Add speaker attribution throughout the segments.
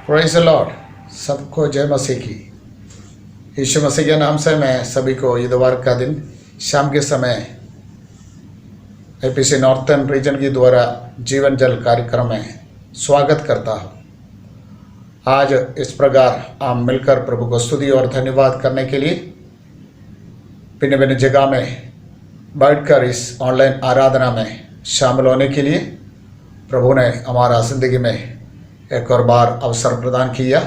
Speaker 1: Praise the Lord. सबको जय मसीह की। यीशु मसीह के नाम से मैं सभी को इतवार का दिन शाम के समय एपीसी नॉर्थर्न रीजन के द्वारा जीवन जल कार्यक्रम में स्वागत करता हूँ। आज इस प्रकार आप मिलकर प्रभु को स्तुति और धन्यवाद करने के लिए भिन्न भिन्न जगह में बैठकर इस ऑनलाइन आराधना में शामिल होने के लिए प्रभु ने हमारा ज़िंदगी में एक और बार अवसर प्रदान किया।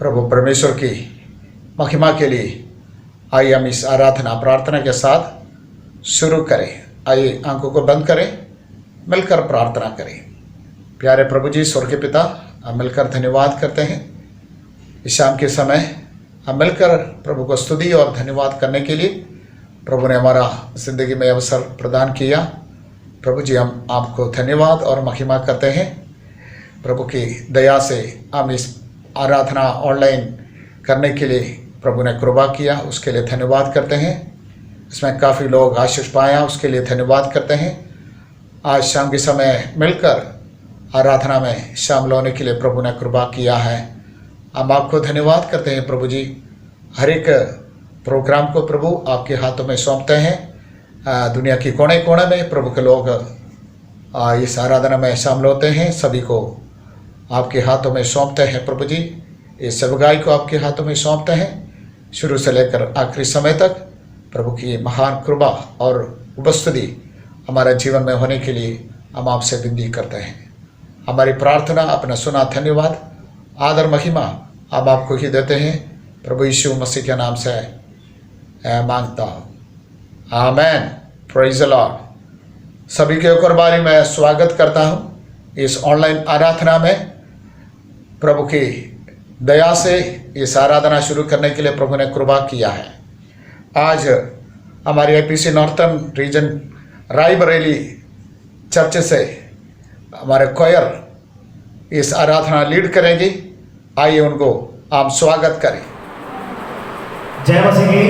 Speaker 1: प्रभु परमेश्वर की महिमा के लिए आइए हम इस आराधना प्रार्थना के साथ शुरू करें। आइए आंखों को बंद करें, मिलकर प्रार्थना करें। प्यारे प्रभु जी स्वर्ग के पिता, हम मिलकर धन्यवाद करते हैं। इस शाम के समय हम मिलकर प्रभु को स्तुति और धन्यवाद करने के लिए प्रभु ने हमारा ज़िंदगी में अवसर प्रदान किया। प्रभु जी हम आपको धन्यवाद और महिमा करते हैं। प्रभु की दया से हम इस आराधना ऑनलाइन करने के लिए प्रभु ने कृपा किया, उसके लिए धन्यवाद करते हैं। इसमें काफ़ी लोग आशीष पाया, उसके लिए धन्यवाद करते हैं। आज शाम के समय मिलकर आराधना में शामिल होने के लिए प्रभु ने कृपा किया है। हम आपको धन्यवाद करते हैं प्रभु जी। हर एक प्रोग्राम को प्रभु आपके हाथों में सौंपते हैं। दुनिया की कोने कोने में प्रभु के लोग इस आराधना में शामिल होते हैं। सभी को आपके हाथों में सौंपते हैं प्रभु जी। इस सेवकाई को आपके हाथों में सौंपते हैं। शुरू से लेकर आखिरी समय तक प्रभु की महान कृपा और उपस्थिति हमारे जीवन में होने के लिए हम आपसे विनती करते हैं। हमारी प्रार्थना अपना सुना धन्यवाद आदर महिमा हम आपको ही देते हैं। प्रभु यीशु मसीह के नाम से मांगता हूँ, आमेन। Praise the Lord. सभी के एक और बारी मैं स्वागत करता हूँ इस ऑनलाइन आराधना में। प्रभु की दया से इस आराधना शुरू करने के लिए प्रभु ने कृपा किया है। आज हमारे APC northern region Raebareli church से हमारे क्वायर इस आराधना लीड करेंगी। आइए उनको आप स्वागत करें।
Speaker 2: जय मसीह की।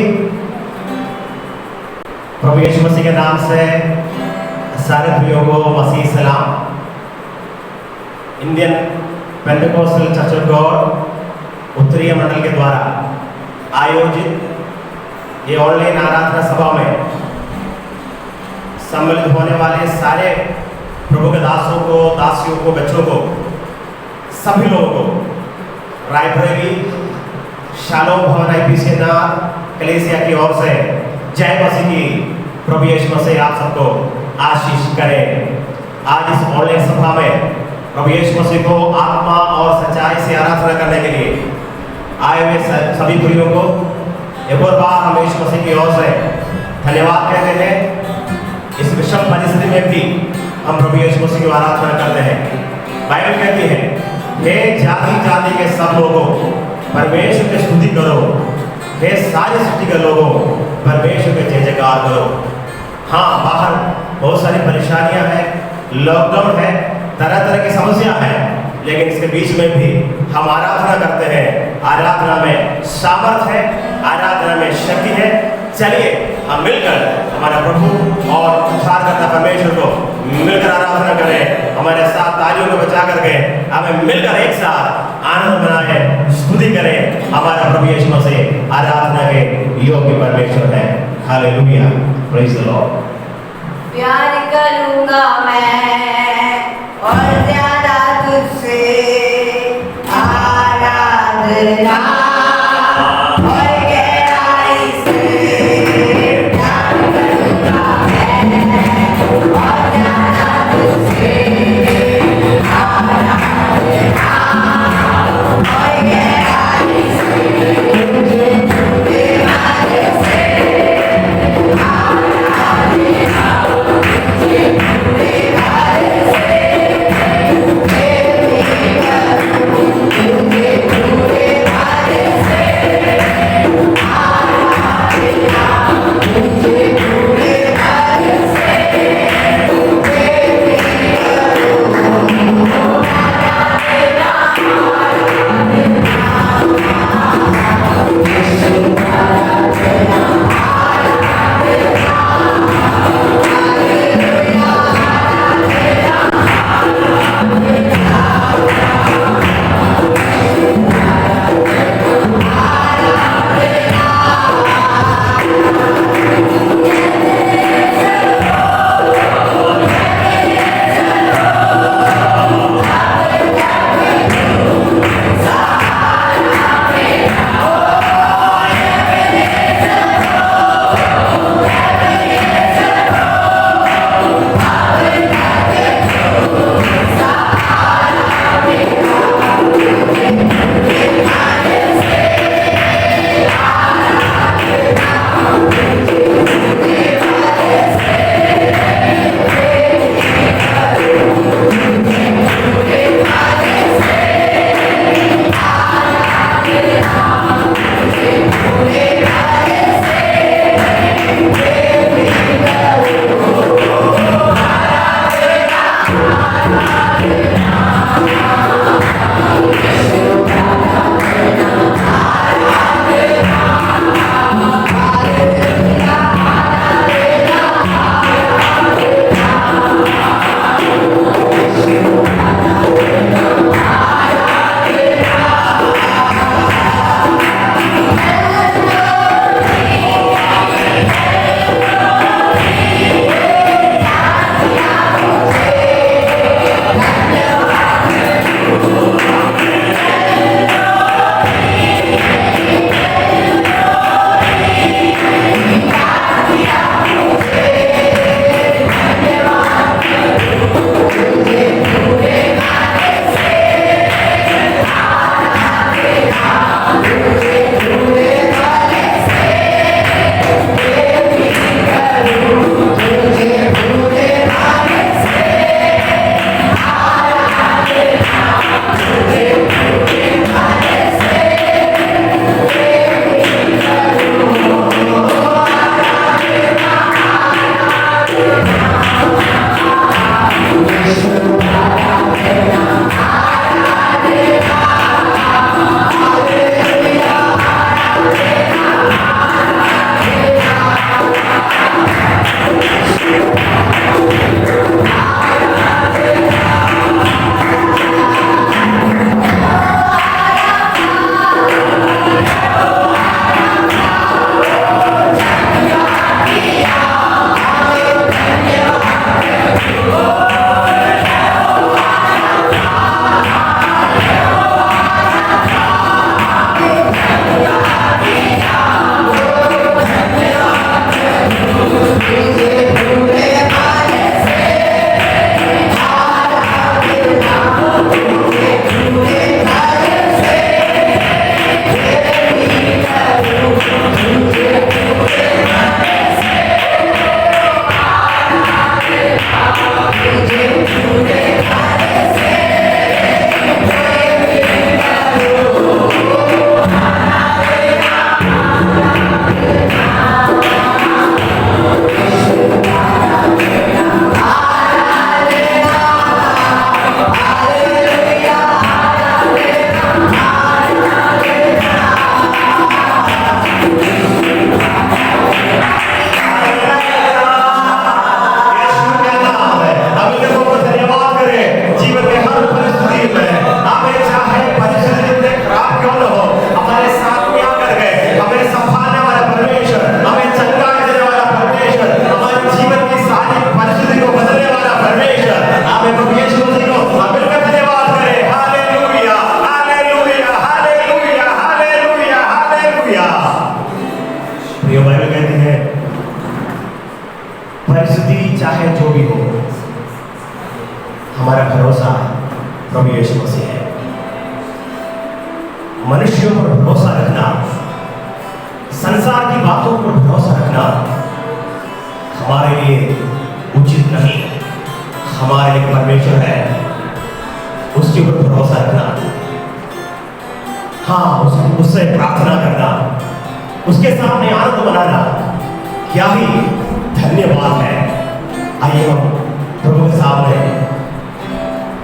Speaker 2: प्रभु यीशु मसीह के नाम से सारे भाइयों को मसीह सलाम। Indian Pentecostal church of God उत्तरीय मंडल के द्वारा आयोजित ये ऑनलाइन आराधना सभा में सम्मिलित होने वाले सारे प्रभु के दासों को, दासियों को, बच्चों को, सभी लोगों को रायबरेली शालोम भवन एपीसी कलीसिया की ओर से जय मसीह की। प्रभु यीशु मसीह आप सबको आशीष करें। आज इस ऑनलाइन सभा में प्रभु यीशु मसीह को आत्मा और सच्चाई से आराधना करने के लिए आए हुए सभी भाइयों को एक और बार हम यीशु मसीह की ओर से धन्यवाद कहते हैं। इस विषम परिस्थिति में भी हम प्रभु यीशु मसीह की आराधना करते हैं। बाइबल कहती है, हे जाति जाति के सब लोगों परमेश्वर की स्तुति करो, हे सारी सृष्टि के लोगों परमेश्वर के जय जयकार करो। हाँ, बाहर बहुत सारी परेशानियां हैं, लॉकडाउन है, तरह तरह की समस्या है, लेकिन इसके बीच में भी हम आराधना करते हैं। आराधना में सामर्थ है, आराधना में शक्ति है। चलिए हम मिलकर हमारा प्रभु और उद्धारकर्ता परमेश्वर को मिलकर आराधना करें। हमारे साथ तालियों को बचा करके हमें मिलकर एक साथ आनंद मनाएं, स्तुति करें। हमारा प्रभु यीशु मसीह आराधना के योग्य परमेश्वर है। Hallelujah, praise the Lord.
Speaker 3: प्यार करूंगा मैं और ज्यादा तुझसे आराधना और गहराई से प्यार करूंगा मैं और ज्यादा तुझसे आराधना और गहराई से तुझे दीवाने से आराधना
Speaker 2: मनुष्यों पर भरोसा रखना, संसार की बातों पर भरोसा रखना हमारे लिए उचित नहीं। हमारे एक परमेश्वर है, उसके ऊपर भरोसा रखना, हाँ उससे प्रार्थना करना, उसके सामने आनंद मनाना क्या ही धन्यवाद है। आइए हम प्रभु के सामने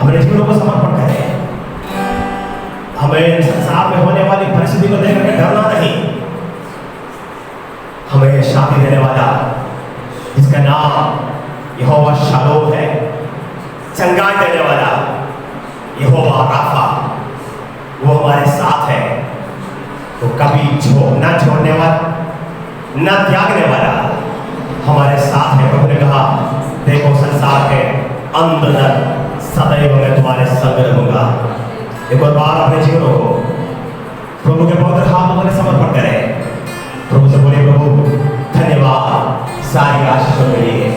Speaker 2: अपने जीवनों को समर्पण करें। हमें संसार में होने वाली परिस्थिति को देख कर डरना नहीं। हमें शांति देने वाला, जिसका नाम यहोवा शालोम है, चंगाई देने वाला यहोवा राफा, वो हमारे साथ है। वो कभी न छोड़ने वाला, न त्यागने वाला हमारे साथ है। प्रभु ने कहा, देखो संसार के अंत तक सदैव मैं तुम्हारे संग रहूंगा। एक और बार अपने जीवनों को प्रभु के पवित्र हाथों में समर्पण करें। प्रभु से बोले, प्रभु धन्यवाद सारी आशीषों के लिए।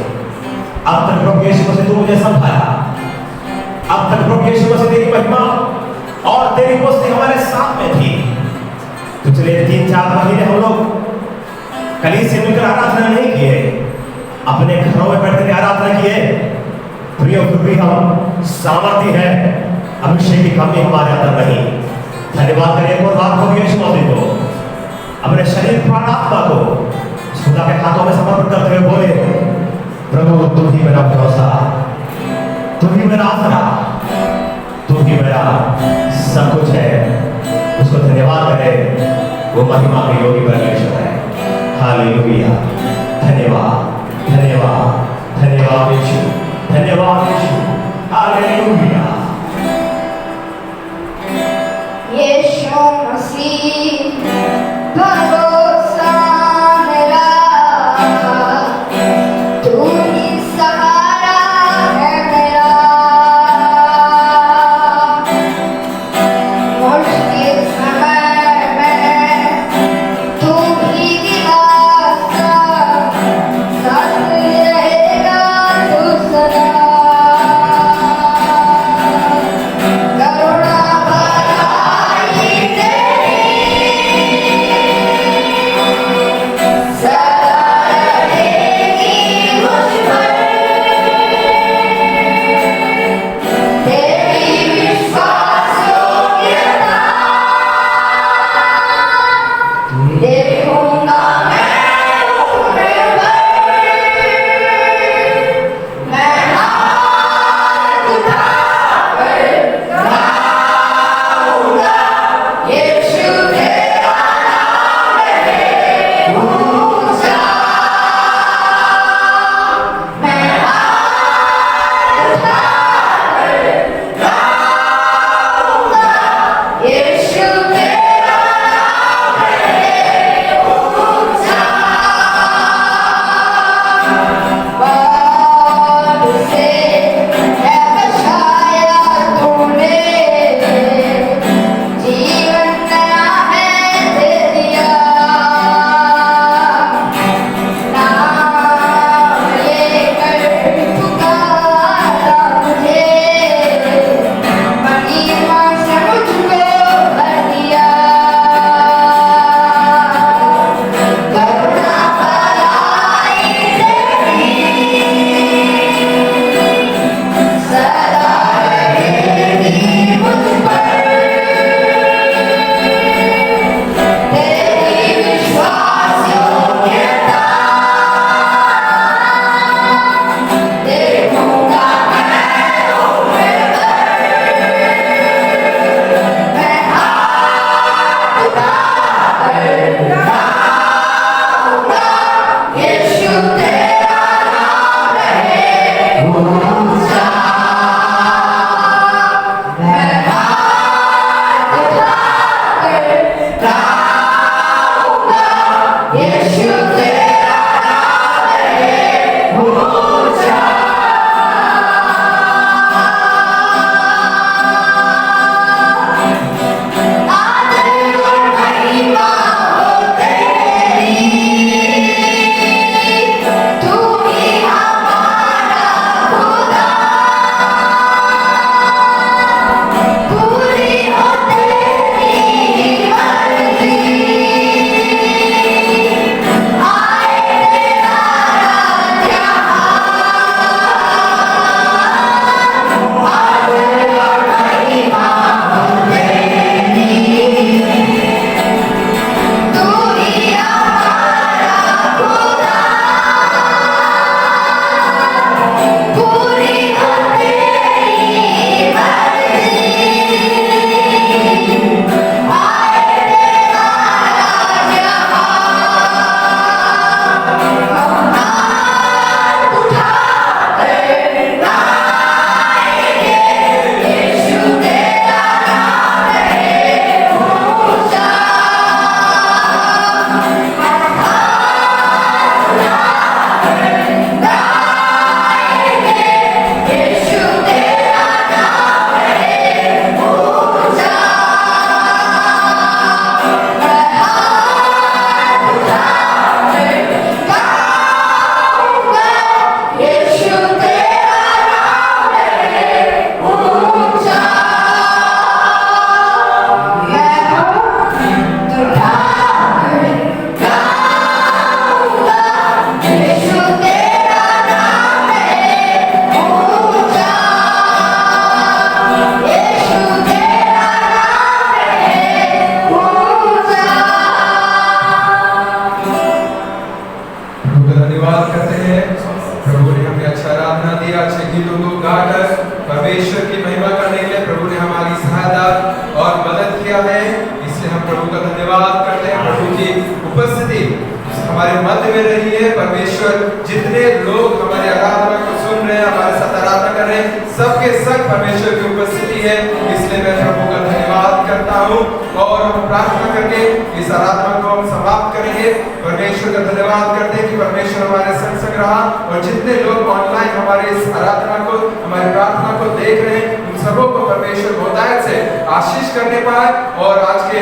Speaker 2: अब तक प्रभु यीशु मसीह तू मुझे संभाला, अब तक प्रभु यीशु मसीह तेरी महिमा और तेरी उपस्थिति हमारे साथ में थी। पिछले 3-4 महीने हम लोग कलीसिया से मिलकर आराधना नहीं किए, अपने घरों में बैठ कर आराधना किए। प्रियो, फिर भी हम सामर्थ्य है, अभिषेक की कमी हमारे अंदर नहीं। धन्यवाद करें और बात प्रभु यीशु मसीह को, अपने शरीर प्राण आत्मा को खुदा के हाथों में समर्पण करते हुए बोले, प्रभु तू ही मेरा भरोसा, तू ही मेरा आसरा, तू ही मेरा सब कुछ है। उसको धन्यवाद करें, वो महिमा के योगी परमेश्वर है। हालेलुया। धन्यवाद, धन्यवाद, धन्यवाद यीशु, धन्यवाद यीशु। हालेलुया।
Speaker 3: यीशु मसीह भरोसा मेरा, तू ही सहारा है मेरा। मुश्किल समय में तू ही दिलासा, साथ रहेगा तू सदा। करुणा भलाई तेरी
Speaker 4: और मदद किया है, इसलिए हम प्रभु का धन्यवाद करते हैं। प्रभु की उपस्थिति हमारे मध्य में रही है। परमेश्वर जितने लोग हमारे आराधना को सुन रहे हैं, हमारे साथ आराधना कर रहे हैं, सबके संग परमेश्वर की उपस्थिति है, इसलिए मैं प्रभु का धन्यवाद करता हूँ। और हम प्रार्थना करके इस आराधना को हम समाप्त करेंगे। परमेश्वर का धन्यवाद करते हैं कि परमेश्वर हमारे संग रहा, और जितने लोग ऑनलाइन हमारे इस आराधना को, हमारी प्रार्थना को देख रहे हैं, उन सबों को परमेश्वर बहुतायत से आशीष करने पाए। और आज के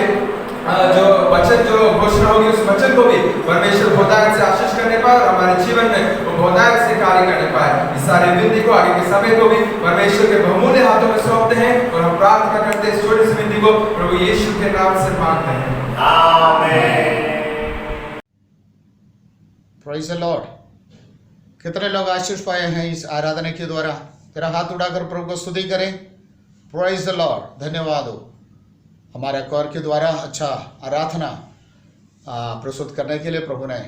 Speaker 4: जो वचन, जो घोषणा होगी, उस वचन को भी परमेश्वर बहुतायत से आशीष करने पाए और हमारे जीवन में वो बहुतायत से कार्य करने पाए। इस सारे विनती को, आगे के समय को भी परमेश्वर के बहुमूल्य हाथों में सौंपते हैं और हम प्रार्थना करते हैं इस छोटी सी विनती को प्रभु यीशु के नाम से मांगते हैं, आमीन।
Speaker 1: Praise the Lord. कितने लोग आशीष पाए हैं इस आराधना के द्वारा? तेरा हाथ उठाकर प्रभु को स्तुति करें। Praise the Lord. धन्यवाद हो हमारे कौर के द्वारा अच्छा आराधना प्रस्तुत करने के लिए प्रभु ने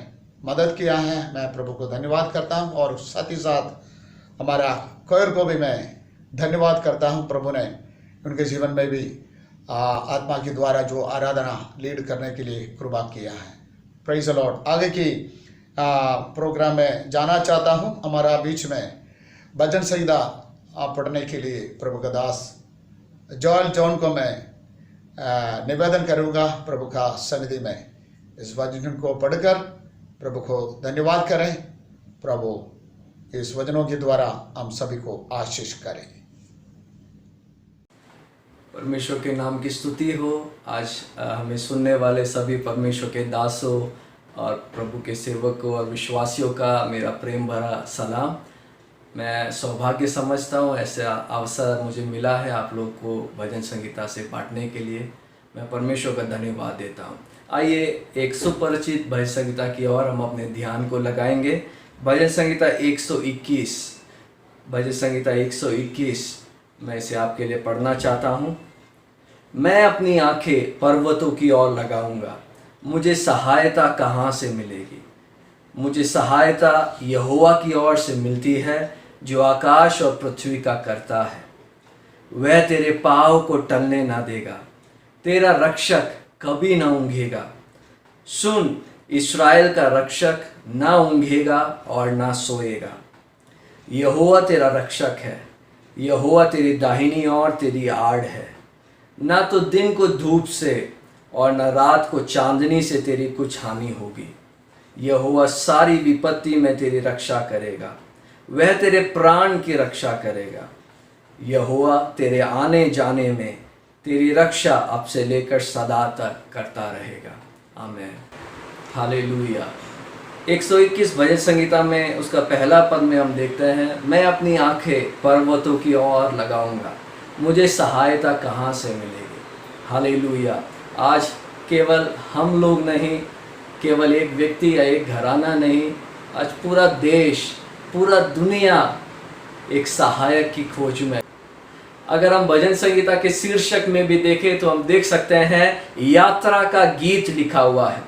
Speaker 1: मदद किया है। मैं प्रभु को धन्यवाद करता हूं और साथ ही साथ हमारा कौर को भी मैं धन्यवाद करता हूं। प्रभु ने उनके जीवन में भी आत्मा के द्वारा जो आराधना लीड करने के लिए कृपा किया है। Praise the Lord. आगे की प्रोग्राम में जाना चाहता हूं। हमारा बीच में भजन संहिता पढ़ने के लिए प्रभु का दास जॉल जॉन को मैं निवेदन करूंगा प्रभु का सन्निधि में। इस वचन को पढ़कर प्रभु को धन्यवाद करें। प्रभु इस वचनों के द्वारा हम सभी को आशीष करें।
Speaker 5: परमेश्वर के नाम की स्तुति हो। आज हमें सुनने वाले सभी परमेश्वर के दासों और प्रभु के सेवकों और विश्वासियों का मेरा प्रेम भरा सलाम। मैं सौभाग्य समझता हूँ ऐसा अवसर मुझे मिला है आप लोग को भजन संगीता से बांटने के लिए। मैं परमेश्वर का धन्यवाद देता हूँ। आइए एक सुपरिचित भजन संगीता की ओर हम अपने ध्यान को लगाएंगे। भजन संगीता 121, भजन संगीता 121 मैं इसे आपके लिए पढ़ना चाहता हूँ। मैं अपनी आंखें पर्वतों की ओर लगाऊंगा, मुझे सहायता कहाँ से मिलेगी? मुझे सहायता यहोवा की ओर से मिलती है जो आकाश और पृथ्वी का करता है। वह तेरे पाँव को टलने ना देगा, तेरा रक्षक कभी ना ऊँघेगा। सुन, इस्राएल का रक्षक ना ऊँघेगा और ना सोएगा। यहोवा तेरा रक्षक है, यहोवा तेरी दाहिनी ओर तेरी आड़ है। ना तो दिन को धूप से और न रात को चांदनी से तेरी कुछ हानि होगी। यहोवा सारी विपत्ति में तेरी रक्षा करेगा, वह तेरे प्राण की रक्षा करेगा। यहोवा तेरे आने जाने में तेरी रक्षा अब से लेकर सदा तक करता रहेगा। आमीन, हालेलुया। 121 भजन संगीता में उसका पहला पद में हम देखते हैं, मैं अपनी आंखें पर्वतों की ओर लगाऊंगा, मुझे सहायता कहाँ से मिलेगी? हालेलुया। आज केवल हम लोग नहीं, केवल एक व्यक्ति या एक घराना नहीं, आज पूरा देश, पूरा दुनिया एक सहायक की खोज में। अगर हम भजन संगीता के शीर्षक में भी देखें तो हम देख सकते हैं यात्रा का गीत लिखा हुआ है।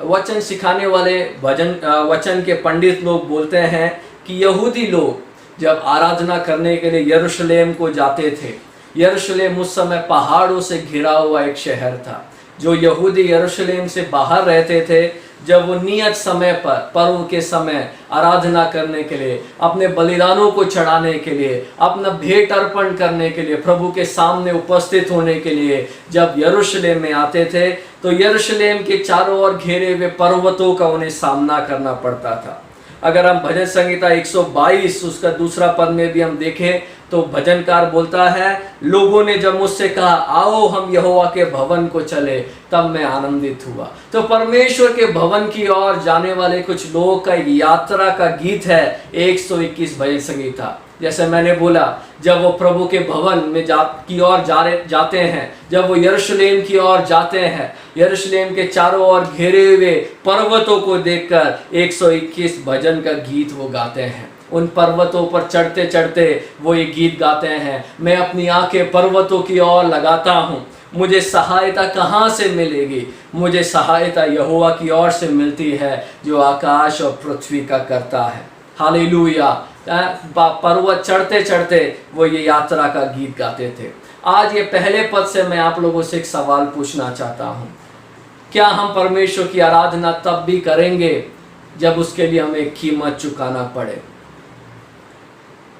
Speaker 5: वचन सिखाने वाले वचन के पंडित लोग बोलते हैं कि यहूदी लोग जब आराधना करने के लिए यरूशलेम को जाते थे, यरूशलेम उस समय पहाड़ों से घिरा हुआ एक शहर था। जो यहूदी यरूशलेम से बाहर रहते थे, जब वो नियत समय पर पर्व के समय आराधना करने के लिए, अपने बलिदानों को चढ़ाने के लिए, अपना भेंट अर्पण करने के लिए, प्रभु के सामने उपस्थित होने के लिए जब यरूशलेम में आते थे, तो यरूशलेम के चारों ओर घेरे हुए पर्वतों का उन्हें सामना करना पड़ता था। अगर हम भजन संगीता 122 उसका दूसरा पद में भी हम देखें तो भजनकार बोलता है, लोगों ने जब मुझसे कहा आओ हम यहोवा के भवन को चले, तब मैं आनंदित हुआ। तो परमेश्वर के भवन की ओर जाने वाले कुछ लोगों का यात्रा का गीत है 121 भजन संगीता। जैसे मैंने बोला, जब वो प्रभु के भवन में की ओर जाते हैं, जब वो यरूशलेम की ओर जाते हैं, यरूशलेम के चारों ओर घेरे हुए पर्वतों को देखकर 121 भजन का गीत वो गाते हैं। उन पर्वतों पर चढ़ते चढ़ते वो ये गीत गाते हैं, मैं अपनी आंखें पर्वतों की ओर लगाता हूँ, मुझे सहायता कहाँ से मिलेगी? मुझे सहायता यहोवा की ओर से मिलती है जो आकाश और पृथ्वी का करता है। हालेलुया। पर्वत चढ़ते चढ़ते वो ये यात्रा का गीत गाते थे। आज ये पहले पद से मैं आप लोगों से एक सवाल पूछना चाहता हूँ, क्या हम परमेश्वर की आराधना तब भी करेंगे जब उसके लिए हमें कीमत चुकाना पड़े?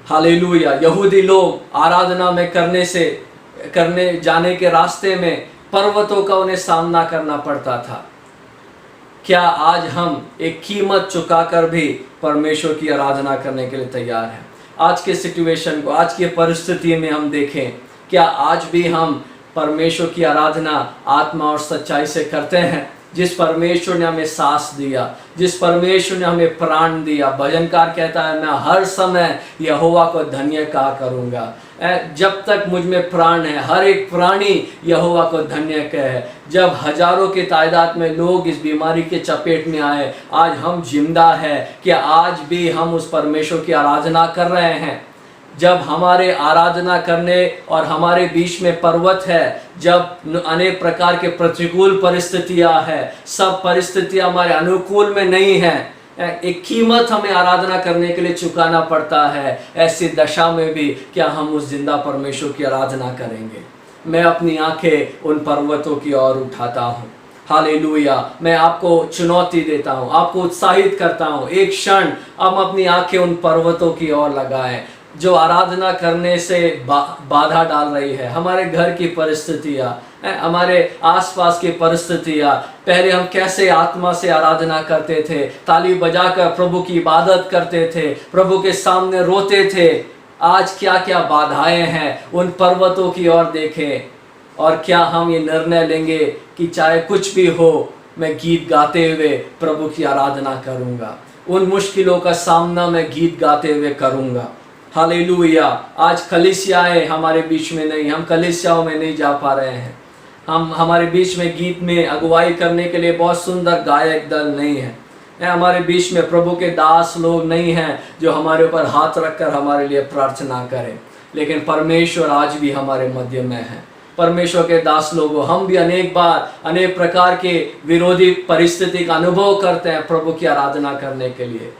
Speaker 5: हालेलुया। यहूदी लोग आराधना में करने जाने के रास्ते में पर्वतों का उन्हें सामना करना पड़ता था। क्या आज हम एक कीमत चुकाकर भी परमेश्वर की आराधना करने के लिए तैयार हैं? आज के सिचुएशन को, आज की परिस्थिति में हम देखें, क्या आज भी हम परमेश्वर की आराधना आत्मा और सच्चाई से करते हैं? जिस परमेश्वर ने हमें सांस दिया, जिस परमेश्वर ने हमें प्राण दिया, भजनकार कहता है मैं हर समय यहोवा को धन्य कहा करूँगा। जब तक मुझ में प्राण है, हर एक प्राणी यहोवा को धन्य कहे। जब हजारों की तादाद में लोग इस बीमारी के चपेट में आए, आज हम जिंदा है कि आज भी हम उस परमेश्वर की आराधना कर रहे हैं। जब हमारे आराधना करने और हमारे बीच में पर्वत है, जब अनेक प्रकार के प्रतिकूल परिस्थितियां है, सब परिस्थितियां हमारे अनुकूल में नहीं है, एक कीमत हमें आराधना करने के लिए चुकाना पड़ता है। ऐसी दशा में भी क्या हम उस जिंदा परमेश्वर की आराधना करेंगे? मैं अपनी आंखें उन पर्वतों की ओर उठाता हूँ। हालेलुया। मैं आपको चुनौती देता हूँ, आपको उत्साहित करता हूँ, एक क्षण हम अपनी आंखें उन पर्वतों की ओर लगाएं जो आराधना करने से बाधा डाल रही है। हमारे घर की परिस्थितियाँ, हमारे आसपास की परिस्थितियाँ, पहले हम कैसे आत्मा से आराधना करते थे, ताली बजाकर प्रभु की इबादत करते थे, प्रभु के सामने रोते थे। आज क्या क्या बाधाएं हैं, उन पर्वतों की ओर देखें और क्या हम ये निर्णय लेंगे कि चाहे कुछ भी हो, मैं गीत गाते हुए प्रभु की आराधना करूँगा, उन मुश्किलों का सामना मैं गीत गाते हुए करूँगा। हालेलुया। आज कलीसियाएं हमारे बीच में नहीं, हम कलीसियाओं में नहीं जा पा रहे हैं। हमारे बीच में गीत में अगुवाई करने के लिए बहुत सुंदर गायक दल नहीं है। हमारे बीच में प्रभु के दास लोग नहीं हैं जो हमारे ऊपर हाथ रखकर हमारे लिए प्रार्थना करें। लेकिन परमेश्वर आज भी हमारे मध्य में है। परमेश्वर के दास लोगों, हम भी अनेक बार अनेक प्रकार के विरोधी परिस्थिति का अनुभव करते हैं प्रभु की आराधना करने के लिए।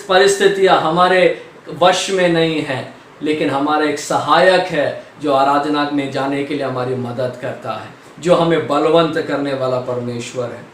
Speaker 5: परिस्थितियाँ हमारे वश में नहीं है, लेकिन हमारा एक सहायक है जो आराधना में जाने के लिए हमारी मदद करता है, जो हमें बलवंत करने वाला परमेश्वर है।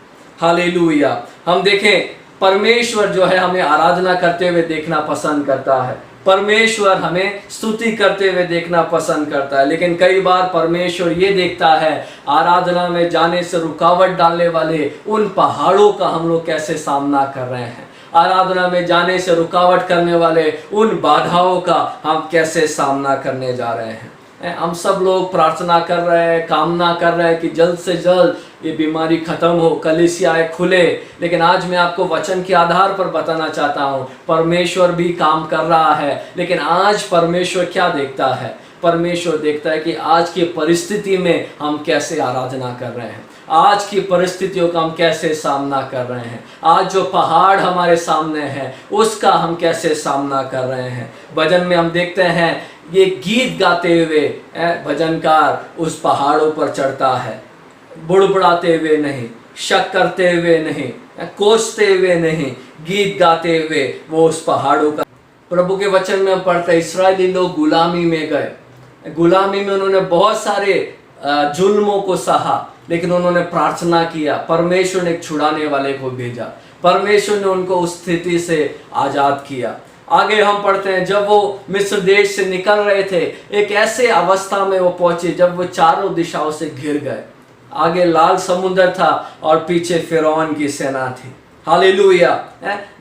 Speaker 5: हालेलुया। हम देखें, परमेश्वर जो है हमें आराधना करते हुए देखना पसंद करता है। परमेश्वर हमें स्तुति करते हुए देखना पसंद करता है। लेकिन कई बार परमेश्वर ये देखता है आराधना में जाने से रुकावट डालने वाले उन पहाड़ों का हम लोग कैसे सामना कर रहे हैं, आराधना में जाने से रुकावट करने वाले उन बाधाओं का हम कैसे सामना करने जा रहे हैं। हम सब लोग प्रार्थना कर रहे हैं, कामना कर रहे हैं कि जल्द से जल्द ये बीमारी खत्म हो, कलीसियाएं खुले। लेकिन आज मैं आपको वचन के आधार पर बताना चाहता हूँ, परमेश्वर भी काम कर रहा है। लेकिन आज परमेश्वर क्या देखता है? परमेश्वर देखता है कि आज की परिस्थिति में हम कैसे आराधना कर रहे हैं, आज की परिस्थितियों का हम कैसे सामना कर रहे हैं, आज जो पहाड़ हमारे सामने है उसका हम कैसे सामना कर रहे हैं। भजन में हम देखते हैं ये गीत गाते हुए भजनकार उस पहाड़ों पर चढ़ता है, बुड़बुड़ाते हुए नहीं, शक करते हुए नहीं, कोसते हुए नहीं, गीत गाते हुए वो उस पहाड़ों का। प्रभु के वचन में हम पढ़ते हैं इस्राएली लोग गुलामी में गए, गुलामी में उन्होंने बहुत सारे जुल्मों को सहा, लेकिन उन्होंने प्रार्थना किया, परमेश्वर ने एक छुड़ाने वाले को भेजा, परमेश्वर ने उनको उस स्थिति से आज़ाद किया। आगे हम पढ़ते हैं जब वो मिस्र देश से निकल रहे थे, एक ऐसे अवस्था में वो पहुंचे जब वो चारों दिशाओं से घिर गए। आगे लाल समुद्र था और पीछे फिरौन की सेना थी। हालेलुया।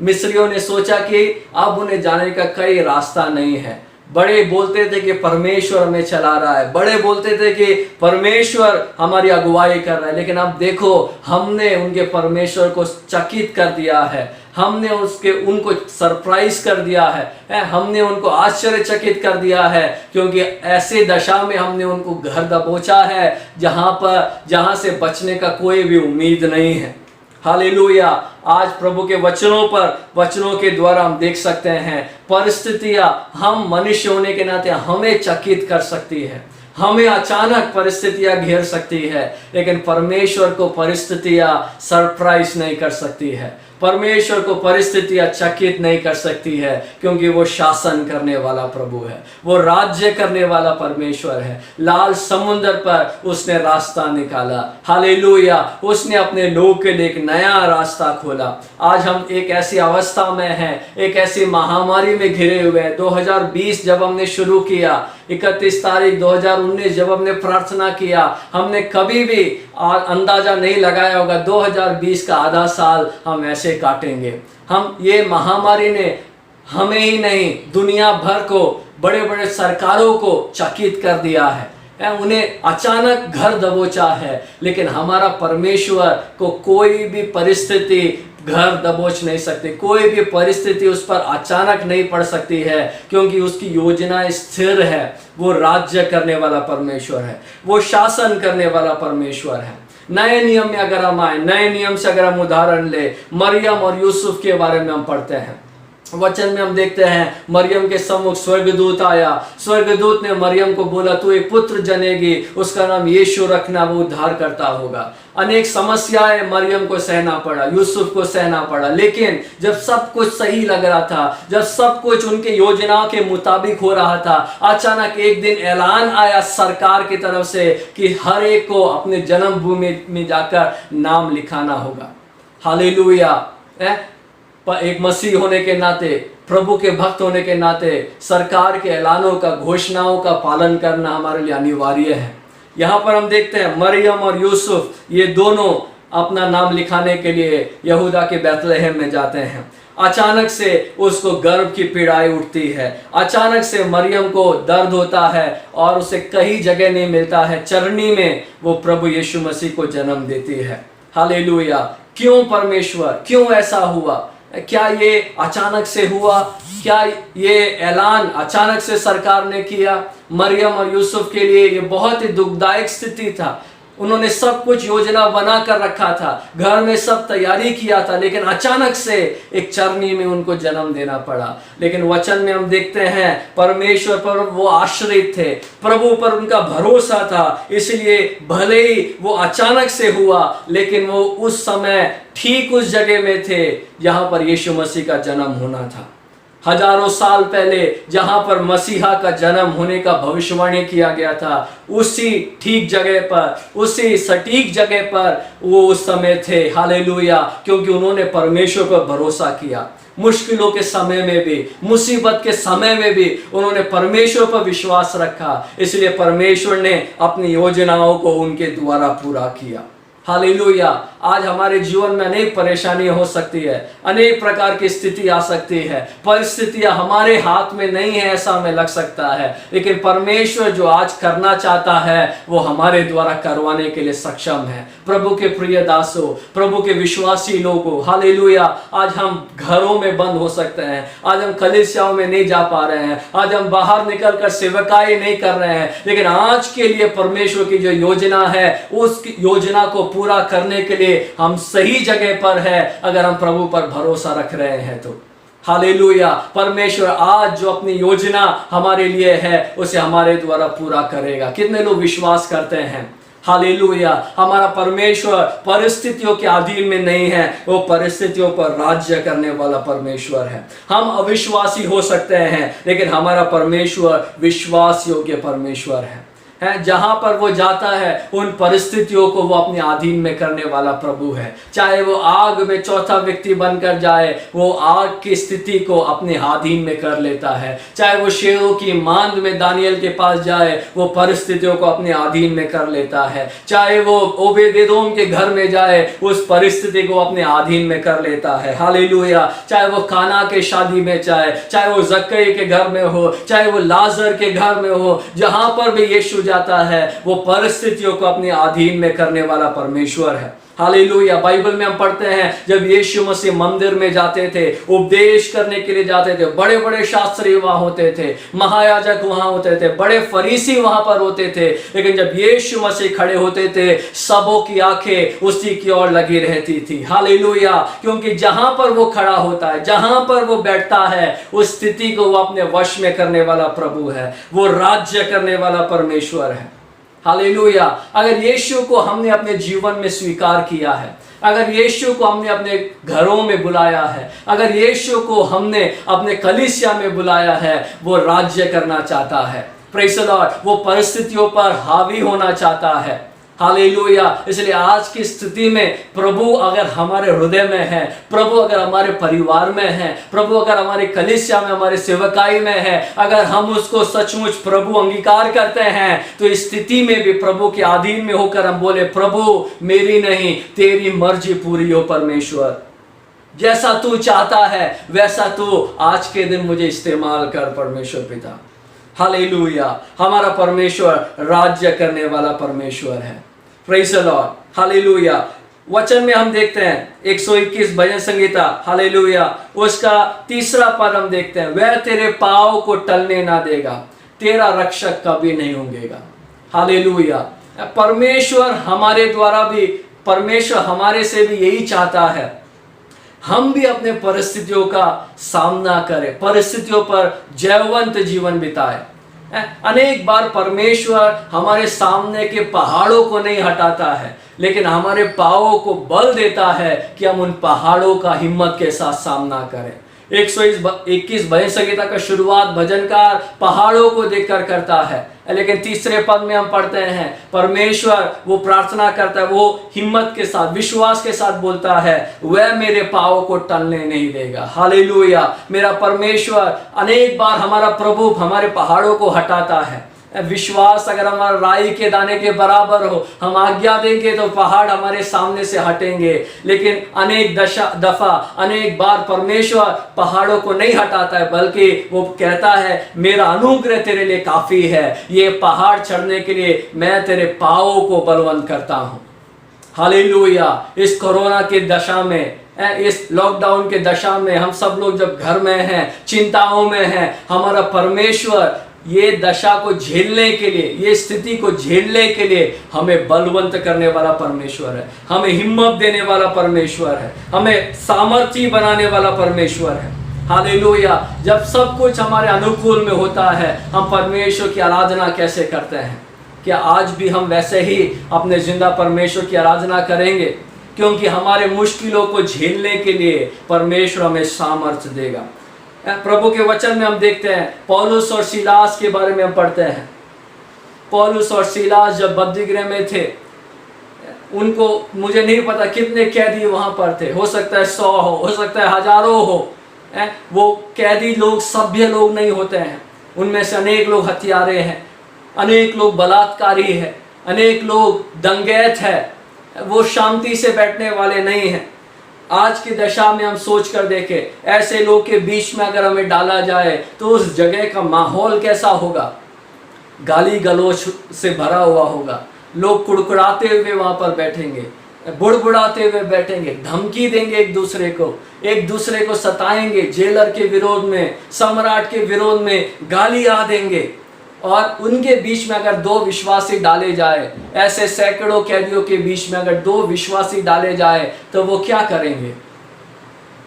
Speaker 5: मिस्रियों ने सोचा कि अब उन्हें जाने का कोई रास्ता नहीं है। बड़े बोलते थे कि परमेश्वर हमें चला रहा है, बड़े बोलते थे कि परमेश्वर हमारी अगुवाई कर रहा है, लेकिन अब देखो हमने उनके परमेश्वर को चकित कर दिया है, हमने उनको सरप्राइज कर दिया है, हमने उनको आश्चर्यचकित कर दिया है, क्योंकि ऐसे दशा में हमने उनको घर दबोचा है जहां से बचने का कोई भी उम्मीद नहीं है। हालेलुया। आज प्रभु के वचनों के द्वारा हम देख सकते हैं परिस्थितियां हम मनुष्य होने के नाते हमें चकित कर सकती है, हमें अचानक परिस्थितियां घेर सकती है, लेकिन परमेश्वर को परिस्थितियां सरप्राइज नहीं कर सकती है। परमेश्वर को परिस्थितियां चकित नहीं कर सकती है, क्योंकि वो शासन करने वाला प्रभु है, वो राज्य करने वाला परमेश्वर है। लाल समुद्र पर उसने रास्ता निकाला, हालेलुया। उसने अपने लोग के लिए एक नया रास्ता खोला। आज हम एक ऐसी अवस्था में हैं, एक ऐसी महामारी में घिरे हुए हैं। 2020 जब हमने शुरू किया, 31 तारीख 2019 जब हमने प्रार्थना किया, हमने कभी भी अंदाजा नहीं लगाया होगा 2020 का आधा साल हम ऐसे काटेंगे। हम ये महामारी ने हमें ही नहीं, दुनिया भर को, बड़े बड़े सरकारों को चकित कर दिया है, उन्हें अचानक घर दबोचा है। लेकिन हमारा परमेश्वर को कोई भी परिस्थिति घर दबोच नहीं सकती, कोई भी परिस्थिति उस पर अचानक नहीं पड़ सकती है, क्योंकि उसकी योजना स्थिर है। वो राज्य करने वाला परमेश्वर है, वो शासन करने वाला परमेश्वर है। नए नियम में अगर हम आए, नए नियम से अगर हम उदाहरण ले, मरियम और यूसुफ के बारे में हम पढ़ते हैं। वचन में हम देखते हैं मरियम के सम्मुख स्वर्गदूत आया। स्वर्गदूत ने मरियम को बोला, तू एक पुत्र जनेगी, उसका नाम यीशु रखना, वो उद्धार करता होगा। अनेक समस्याएं मरियम को सहना पड़ा, यूसुफ को सहना पड़ा, लेकिन जब सब कुछ सही लग रहा था, जब सब कुछ उनके योजना के मुताबिक हो रहा था, अचानक एक दिन ऐलान आया सरकार की तरफ से कि हर एक को अपने जन्मभूमि में जाकर नाम लिखाना होगा। हालेलुया। एक मसीह होने के नाते, प्रभु के भक्त होने के नाते सरकार के ऐलानों का, घोषणाओं का पालन करना हमारे लिए अनिवार्य है। यहाँ पर हम देखते हैं मरियम और यूसुफ, ये दोनों अपना नाम लिखाने के लिए यहूदा के बैतलहम में जाते हैं। अचानक से उसको गर्भ की पीड़ाएं उठती है, अचानक से मरियम को दर्द होता है और उसे कहीं जगह नहीं मिलता है। चरनी में वो प्रभु यीशु मसीह को जन्म देती है। हालेलुया। क्यों परमेश्वर, क्यों ऐसा हुआ? क्या ये अचानक से हुआ? क्या ये ऐलान अचानक से सरकार ने किया? मरियम और यूसुफ के लिए ये बहुत ही दुखदायक स्थिति था। उन्होंने सब कुछ योजना बना कर रखा था, घर में सब तैयारी किया था, लेकिन अचानक से एक चरनी में उनको जन्म देना पड़ा। लेकिन वचन में हम देखते हैं परमेश्वर पर वो आश्रित थे, प्रभु पर उनका भरोसा था, इसलिए भले ही वो अचानक से हुआ, लेकिन वो उस समय ठीक उस जगह में थे जहां पर यीशु मसीह का जन्म होना था। हजारों साल पहले जहां पर मसीहा का जन्म होने का भविष्यवाणी किया गया था, उसी ठीक जगह पर, उसी सटीक जगह पर वो उस समय थे। हालेलुया। क्योंकि उन्होंने परमेश्वर पर भरोसा किया। मुश्किलों के समय में भी, मुसीबत के समय में भी उन्होंने परमेश्वर पर विश्वास रखा, इसलिए परमेश्वर ने अपनी योजनाओं को उनके द्वारा पूरा किया। हालेलुया। आज हमारे जीवन में अनेक परेशानियां हो सकती है, अनेक प्रकार की स्थिति आ सकती है, परिस्थितियां हमारे हाथ में नहीं है ऐसा हमें लग सकता है, लेकिन परमेश्वर जो आज करना चाहता है वो हमारे द्वारा करवाने के लिए सक्षम है। प्रभु के प्रिय दासों, प्रभु के विश्वासी लोगों, हालेलुया। आज हम घरों में बंद हो सकते हैं, आज हम कलीसियाओं में नहीं जा पा रहे हैं, आज हम बाहर निकलकर सेवकाई नहीं कर रहे हैं, लेकिन आज के लिए परमेश्वर की जो योजना है उस योजना को पूरा करने के लिए हम सही जगह पर है, अगर हम प्रभु पर भरोसा रख रहे हैं तो। हालेलुया। परमेश्वर आज जो अपनी योजना हमारे लिए है उसे हमारे द्वारा पूरा करेगा। कितने लोग विश्वास करते हैं? हालेलुया। हमारा परमेश्वर परिस्थितियों के अधीन में नहीं है, वो परिस्थितियों पर राज्य करने वाला परमेश्वर है। हम अविश्वासी हो सकते हैं, लेकिन हमारा परमेश्वर विश्वास योग्य परमेश्वर है। जहां पर वो जाता है उन परिस्थितियों को वो अपने अधीन में करने वाला प्रभु है। चाहे वो आग में चौथा व्यक्ति बनकर जाए, वो आग की स्थिति को अपने अधीन में कर लेता है। चाहे वो शेरों की मांद में दानियल के पास जाए, वो परिस्थितियों को अपने अधीन में कर लेता है। चाहे वो ओबेदेदोम के घर में जाए, उस परिस्थिति को अपने अधीन में कर लेता है। हालेलुया। चाहे वो काना के शादी में जाए, चाहे वो जक्कई के घर में हो, चाहे वो लाजर के घर में हो, जहां पर भी यीशु जाता है वो परिस्थितियों को अपने अधीन में करने वाला परमेश्वर है। हालेलुया। बाइबल में हम पढ़ते हैं जब यीशु मसीह मंदिर में जाते थे, उपदेश करने के लिए जाते थे, बड़े बड़े शास्त्री वहां होते थे, महायाजक वहां होते थे, बड़े फरीसी वहां पर होते थे, लेकिन जब यीशु मसीह खड़े होते थे सबों की आंखें उसी की ओर लगी रहती थी। हालेलुया। क्योंकि जहां पर वो खड़ा होता है, जहां पर वो बैठता है, उस स्थिति को वो अपने वश में करने वाला प्रभु है, वो राज्य करने वाला परमेश्वर है। हालेलुया। अगर यीशु को हमने अपने जीवन में स्वीकार किया है, अगर यीशु को हमने अपने घरों में बुलाया है, अगर यीशु को हमने अपने कलीसिया में बुलाया है, वो राज्य करना चाहता है। Praise the Lord. वो परिस्थितियों पर हावी होना चाहता है। हालेलुया। इसलिए आज की स्थिति में प्रभु अगर हमारे हृदय में है, प्रभु अगर हमारे परिवार में है, प्रभु अगर हमारे कलीसिया में, हमारे सेवकाई में है, अगर हम उसको सचमुच प्रभु अंगीकार करते हैं, तो इस स्थिति में भी प्रभु के अधीन में होकर हम बोले, प्रभु मेरी नहीं तेरी मर्जी पूरी हो परमेश्वर, जैसा तू चाहता है वैसा तू आज के दिन मुझे इस्तेमाल कर परमेश्वर पिता। हालेलुया। हमारा परमेश्वर राज्य करने वाला परमेश्वर है। Praise the Lord. हालेलुया। वचन में हम देखते हैं 121 भजन संगीता, हालेलुया, उसका 3 पद हम देखते हैं, वह तेरे पाँव को टलने ना देगा, तेरा रक्षक कभी नहीं होंगेगा। हालेलुया। परमेश्वर हमारे द्वारा भी, परमेश्वर हमारे से भी यही चाहता है, हम भी अपने परिस्थितियों का सामना करें, परिस्थितियों पर जयवंत जीवन बिताए। अनेक बार परमेश्वर हमारे सामने के पहाड़ों को नहीं हटाता है, लेकिन हमारे पाँवों को बल देता है कि हम उन पहाड़ों का हिम्मत के साथ सामना करें। 121 भजन संगीता का शुरुआत भजनकार पहाड़ों को देखकर करता है, लेकिन 3 पद में हम पढ़ते हैं परमेश्वर वो प्रार्थना करता है, वो हिम्मत के साथ, विश्वास के साथ बोलता है, वह मेरे पाँवों को टलने नहीं देगा। हालेलुया। मेरा परमेश्वर, अनेक बार हमारा प्रभु हमारे पहाड़ों को हटाता है। विश्वास अगर हमारा राई के दाने के बराबर हो, हम आज्ञा देंगे तो पहाड़ हमारे सामने से हटेंगे, लेकिन अनेक दफा अनेक बार परमेश्वर पहाड़ों को नहीं हटाता है, बल्कि वो कहता है मेरा अनुग्रह तेरे लिए काफी है, ये पहाड़ चढ़ने के लिए मैं तेरे पाँवों को बलवंत करता हूँ। हालेलुया। इस कोरोना की दशा में, इस लॉकडाउन के दशा में हम सब लोग जब घर में हैं, चिंताओं में हैं, हमारा परमेश्वर ये दशा को झेलने के लिए, ये स्थिति को झेलने के लिए हमें बलवंत करने वाला परमेश्वर है, हमें हिम्मत देने वाला परमेश्वर है, हमें सामर्थी बनाने वाला परमेश्वर है। हालेलुया। जब सब कुछ हमारे अनुकूल में होता है, हम परमेश्वर की आराधना कैसे करते हैं? क्या आज भी हम वैसे ही अपने जिंदा परमेश्वर की आराधना करेंगे? क्योंकि हमारे मुश्किलों को झेलने के लिए परमेश्वर हमें सामर्थ्य देगा। प्रभु के वचन में हम देखते हैं, पौलुस और सीलास के बारे में हम पढ़ते हैं। पौलुस और सीलास जब बंदीगृह में थे, उनको मुझे नहीं पता कितने कैदी वहां पर थे, हो सकता है 100 हो सकता है हजारों हो। वो कैदी लोग सभ्य लोग नहीं होते हैं, उनमें से अनेक लोग हत्यारे हैं, अनेक लोग बलात्कारी हैं, अनेक लोग दंगैत है, वो शांति से बैठने वाले नहीं हैं। आज की दशा में हम सोच कर देखें, ऐसे लोग के बीच में अगर हमें डाला जाए तो उस जगह का माहौल कैसा होगा? गाली गलौज से भरा हुआ होगा, लोग कुड़कुड़ाते हुए वहां पर बैठेंगे, बुड़बुड़ाते हुए बैठेंगे, धमकी देंगे एक दूसरे को सताएंगे, जेलर के विरोध में, सम्राट के विरोध में गालियां देंगे। और उनके बीच में अगर 2 विश्वासी डाले जाए, ऐसे सैकड़ों कैदियों के बीच में अगर 2 विश्वासी डाले जाए, तो वो क्या करेंगे?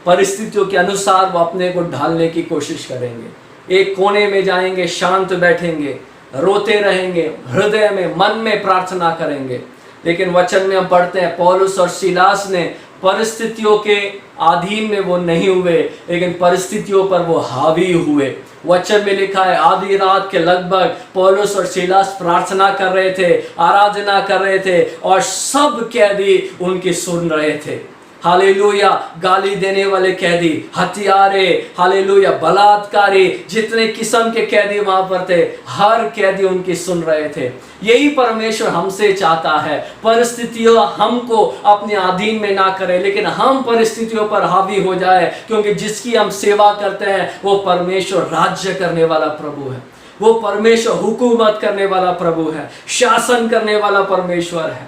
Speaker 5: परिस्थितियों के अनुसार वो अपने को ढालने की कोशिश करेंगे, एक कोने में जाएंगे, शांत बैठेंगे, रोते रहेंगे, हृदय में, मन में प्रार्थना करेंगे। लेकिन वचन में हम पढ़ते हैं पौलुस और सीलास ने परिस्थितियों के अधीन में वो नहीं हुए, लेकिन परिस्थितियों पर वो हावी हुए। वचन में लिखा है, आधी रात के लगभग पौलुस और सीलास प्रार्थना कर रहे थे, आराधना कर रहे थे, और सब कैदी उनकी सुन रहे थे। हालेलुया। गाली देने वाले कैदी, हत्यारे, हालेलुया, बलात्कारी, जितने किस्म के कैदी वहां पर थे, हर कैदी उनकी सुन रहे थे। यही परमेश्वर हमसे चाहता है, परिस्थितियों हमको अपने अधीन में ना करे, लेकिन हम परिस्थितियों पर हावी हो जाए, क्योंकि जिसकी हम सेवा करते हैं वो परमेश्वर राज्य करने वाला प्रभु है, वो परमेश्वर हुकूमत करने वाला प्रभु है, शासन करने वाला परमेश्वर है।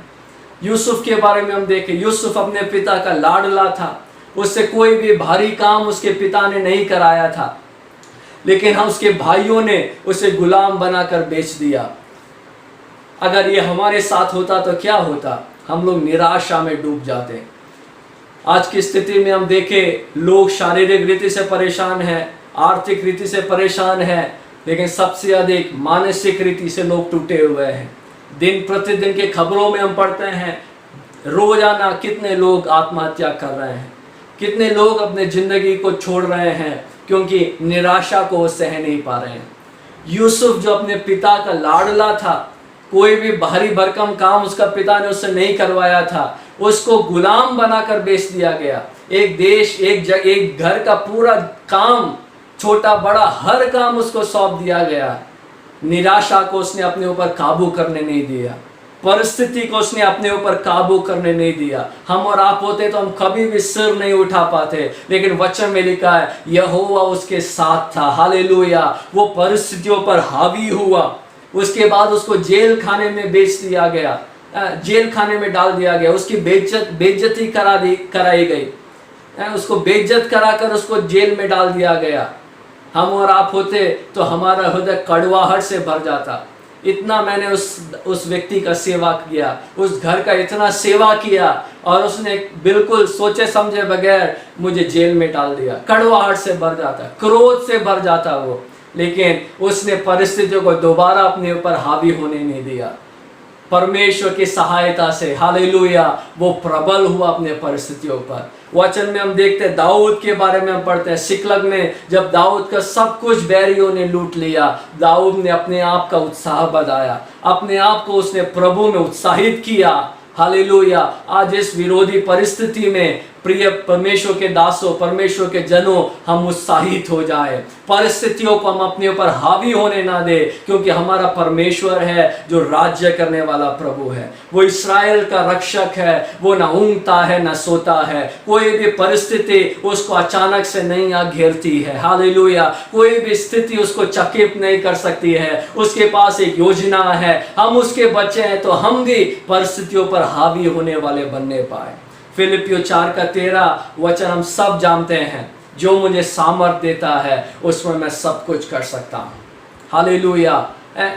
Speaker 5: यूसुफ के बारे में हम देखें, यूसुफ अपने पिता का लाडला था, उससे कोई भी भारी काम उसके पिता ने नहीं कराया था, लेकिन हम उसके भाइयों ने उसे गुलाम बनाकर बेच दिया। अगर ये हमारे साथ होता तो क्या होता? हम लोग निराशा में डूब जाते। आज की स्थिति में हम देखें, लोग शारीरिक रीति से परेशान हैं, आर्थिक रीति से परेशान हैं, लेकिन सबसे अधिक मानसिक रीति से लोग टूटे हुए हैं। दिन प्रतिदिन के खबरों में हम पढ़ते हैं, रोजाना कितने लोग आत्महत्या कर रहे हैं, कितने लोग अपने जिंदगी को छोड़ रहे हैं क्योंकि निराशा को सह नहीं पा रहे हैं। यूसुफ जो अपने पिता का लाडला था, कोई भी भारी भरकम काम उसका पिता ने उससे नहीं करवाया था, उसको गुलाम बनाकर बेच दिया गया। एक देश, एक घर का पूरा काम, छोटा बड़ा हर काम उसको सौंप दिया गया। निराशा को उसने अपने ऊपर काबू करने नहीं दिया, परिस्थिति को उसने अपने ऊपर काबू करने नहीं दिया। हम और आप होते तो हम कभी भी सिर नहीं उठा पाते, लेकिन वचन में लिखा है यहोवा उसके साथ था। हालेलुया। वो परिस्थितियों पर हावी हुआ, उसके बाद उसको जेल खाने में बेच दिया गया, जेल खाने में डाल दिया गया, उसकी बेइज्जती कराई गई, उसको बेइज्जत कराकर उसको जेल में डाल दिया गया। हम और आप होते तो हमारा हृदय कड़वाहट से भर जाता। इतना मैंने उस व्यक्ति का सेवा किया, उस घर का इतना सेवा किया, और उसने बिल्कुल सोचे समझे बगैर मुझे जेल में डाल दिया। कड़वाहट से भर जाता, क्रोध से भर जाता वो, लेकिन उसने परिस्थितियों को दोबारा अपने ऊपर हावी होने नहीं दिया। परमेश्वर की सहायता से, हालेलुया, वो प्रबल हुआ अपने परिस्थितियों पर। वचन में हम देखते हैं, दाऊद के बारे में हम पढ़ते हैं, सिकलग में जब दाऊद का सब कुछ बैरियों ने लूट लिया, दाऊद ने अपने आप का उत्साह बढ़ाया, अपने आप को उसने प्रभु में उत्साहित किया। हालेलुया। आज इस विरोधी परिस्थिति में प्रिय परमेश्वर के दासों, परमेश्वर के जनों, हम उत्साहित हो जाए, परिस्थितियों को हम अपने ऊपर हावी होने ना दे, क्योंकि हमारा परमेश्वर है जो राज्य करने वाला प्रभु है। वो इस्राएल का रक्षक है, वो ना ऊँघता है ना सोता है। कोई भी परिस्थिति उसको अचानक से नहीं आ घेरती है। हालेलुया। कोई भी स्थिति उसको चकित नहीं कर सकती है, उसके पास एक योजना है। हम उसके बच्चे हैं तो हम भी परिस्थितियों पर हावी होने वाले बनने पाए। फिलिपियों 4:13 वचन हम सब जानते हैं, जो मुझे सामर्थ देता है उसमें मैं सब कुछ कर सकता हूँ। हालेलुया।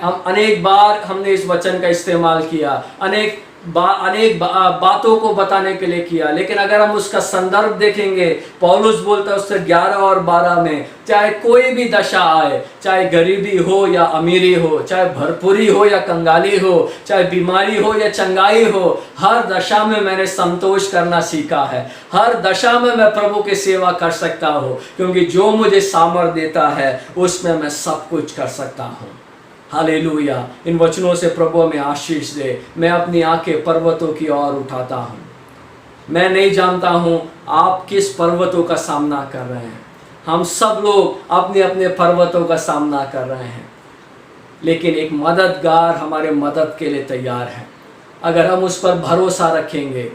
Speaker 5: हम अनेक बार हमने इस वचन का इस्तेमाल किया, अनेक बातों को बताने के लिए किया, लेकिन अगर हम उसका संदर्भ देखेंगे, पौलुस बोलता है उससे 11 और 12 में, चाहे कोई भी दशा आए, चाहे गरीबी हो या अमीरी हो, चाहे भरपूरी हो या कंगाली हो, चाहे बीमारी हो या चंगाई हो, हर दशा में मैंने संतोष करना सीखा है। हर दशा में मैं प्रभु की सेवा कर सकता हूँ, क्योंकि जो मुझे सामर्थ देता है उसमें मैं सब कुछ कर सकता हूँ। हालेलुया। इन वचनों से प्रभु हमें आशीष दे। मैं अपनी आंखें पर्वतों की ओर उठाता हूँ। मैं नहीं जानता हूँ आप किस पर्वतों का सामना कर रहे हैं। हम सब लोग अपने अपने पर्वतों का सामना कर रहे हैं, लेकिन एक मददगार हमारे मदद के लिए तैयार है। अगर हम उस पर भरोसा रखेंगे,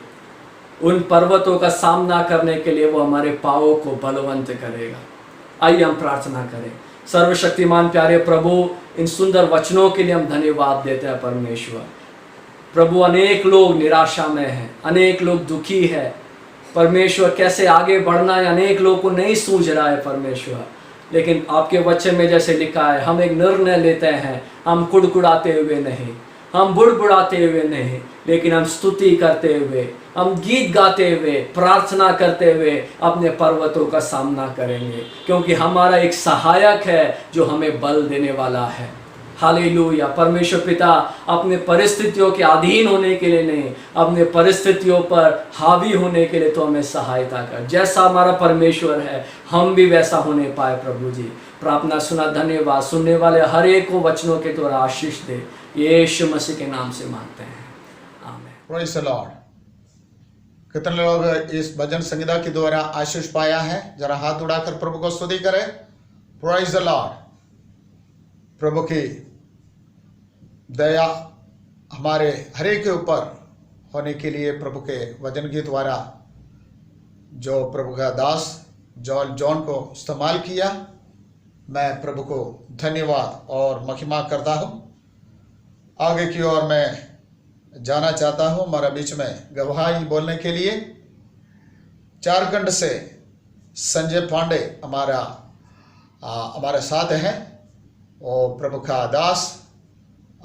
Speaker 5: उन पर्वतों का सामना करने के लिए वो हमारे पाँवों को बलवंत करेगा। आइए हम प्रार्थना करें। सर्वशक्तिमान प्यारे प्रभु, इन सुंदर वचनों के लिए हम धन्यवाद देते हैं परमेश्वर। प्रभु, अनेक लोग निराशा में हैं, अनेक लोग दुखी है परमेश्वर, कैसे आगे बढ़ना है अनेक लोगों को नहीं सूझ रहा है परमेश्वर। लेकिन आपके वचन में जैसे लिखा है, हम एक निर्णय लेते हैं, हम कुड़कुड़ाते हुए नहीं, हम बुड़बुड़ाते हुए नहीं, लेकिन हम स्तुति करते हुए, हम गीत गाते हुए, प्रार्थना करते हुए अपने पर्वतों का सामना करेंगे, क्योंकि हमारा एक सहायक है जो हमें बल देने वाला है। हालेलुया। परमेश्वर पिता, अपने परिस्थितियों के अधीन होने के लिए नहीं, अपने परिस्थितियों पर हावी होने के लिए तो हमें सहायता कर। जैसा हमारा परमेश्वर है, हम भी वैसा होने पाए प्रभु जी। प्रार्थना सुना, धन्यवाद। सुनने वाले हर एक को वचनों के द्वारा आशीष दे, यीशु मसीह के नाम से मांगते हैं, आमीन।
Speaker 1: Praise the Lord. कितने लोग इस भजन संगीता के द्वारा आशीष पाया है? जरा हाथ उड़ाकर प्रभु को स्तुति करें। Praise the Lord. प्रभु की दया हमारे हर एक के ऊपर होने के लिए प्रभु के वचन के द्वारा जो प्रभु का दास जॉन को इस्तेमाल किया, मैं प्रभु को धन्यवाद और महिमा करता हूँ। आगे की ओर मैं जाना चाहता हूँ हमारा बीच में गवाही बोलने के लिए। झारखंड से संजय पांडे हमारे साथ हैं। वो प्रभु का दास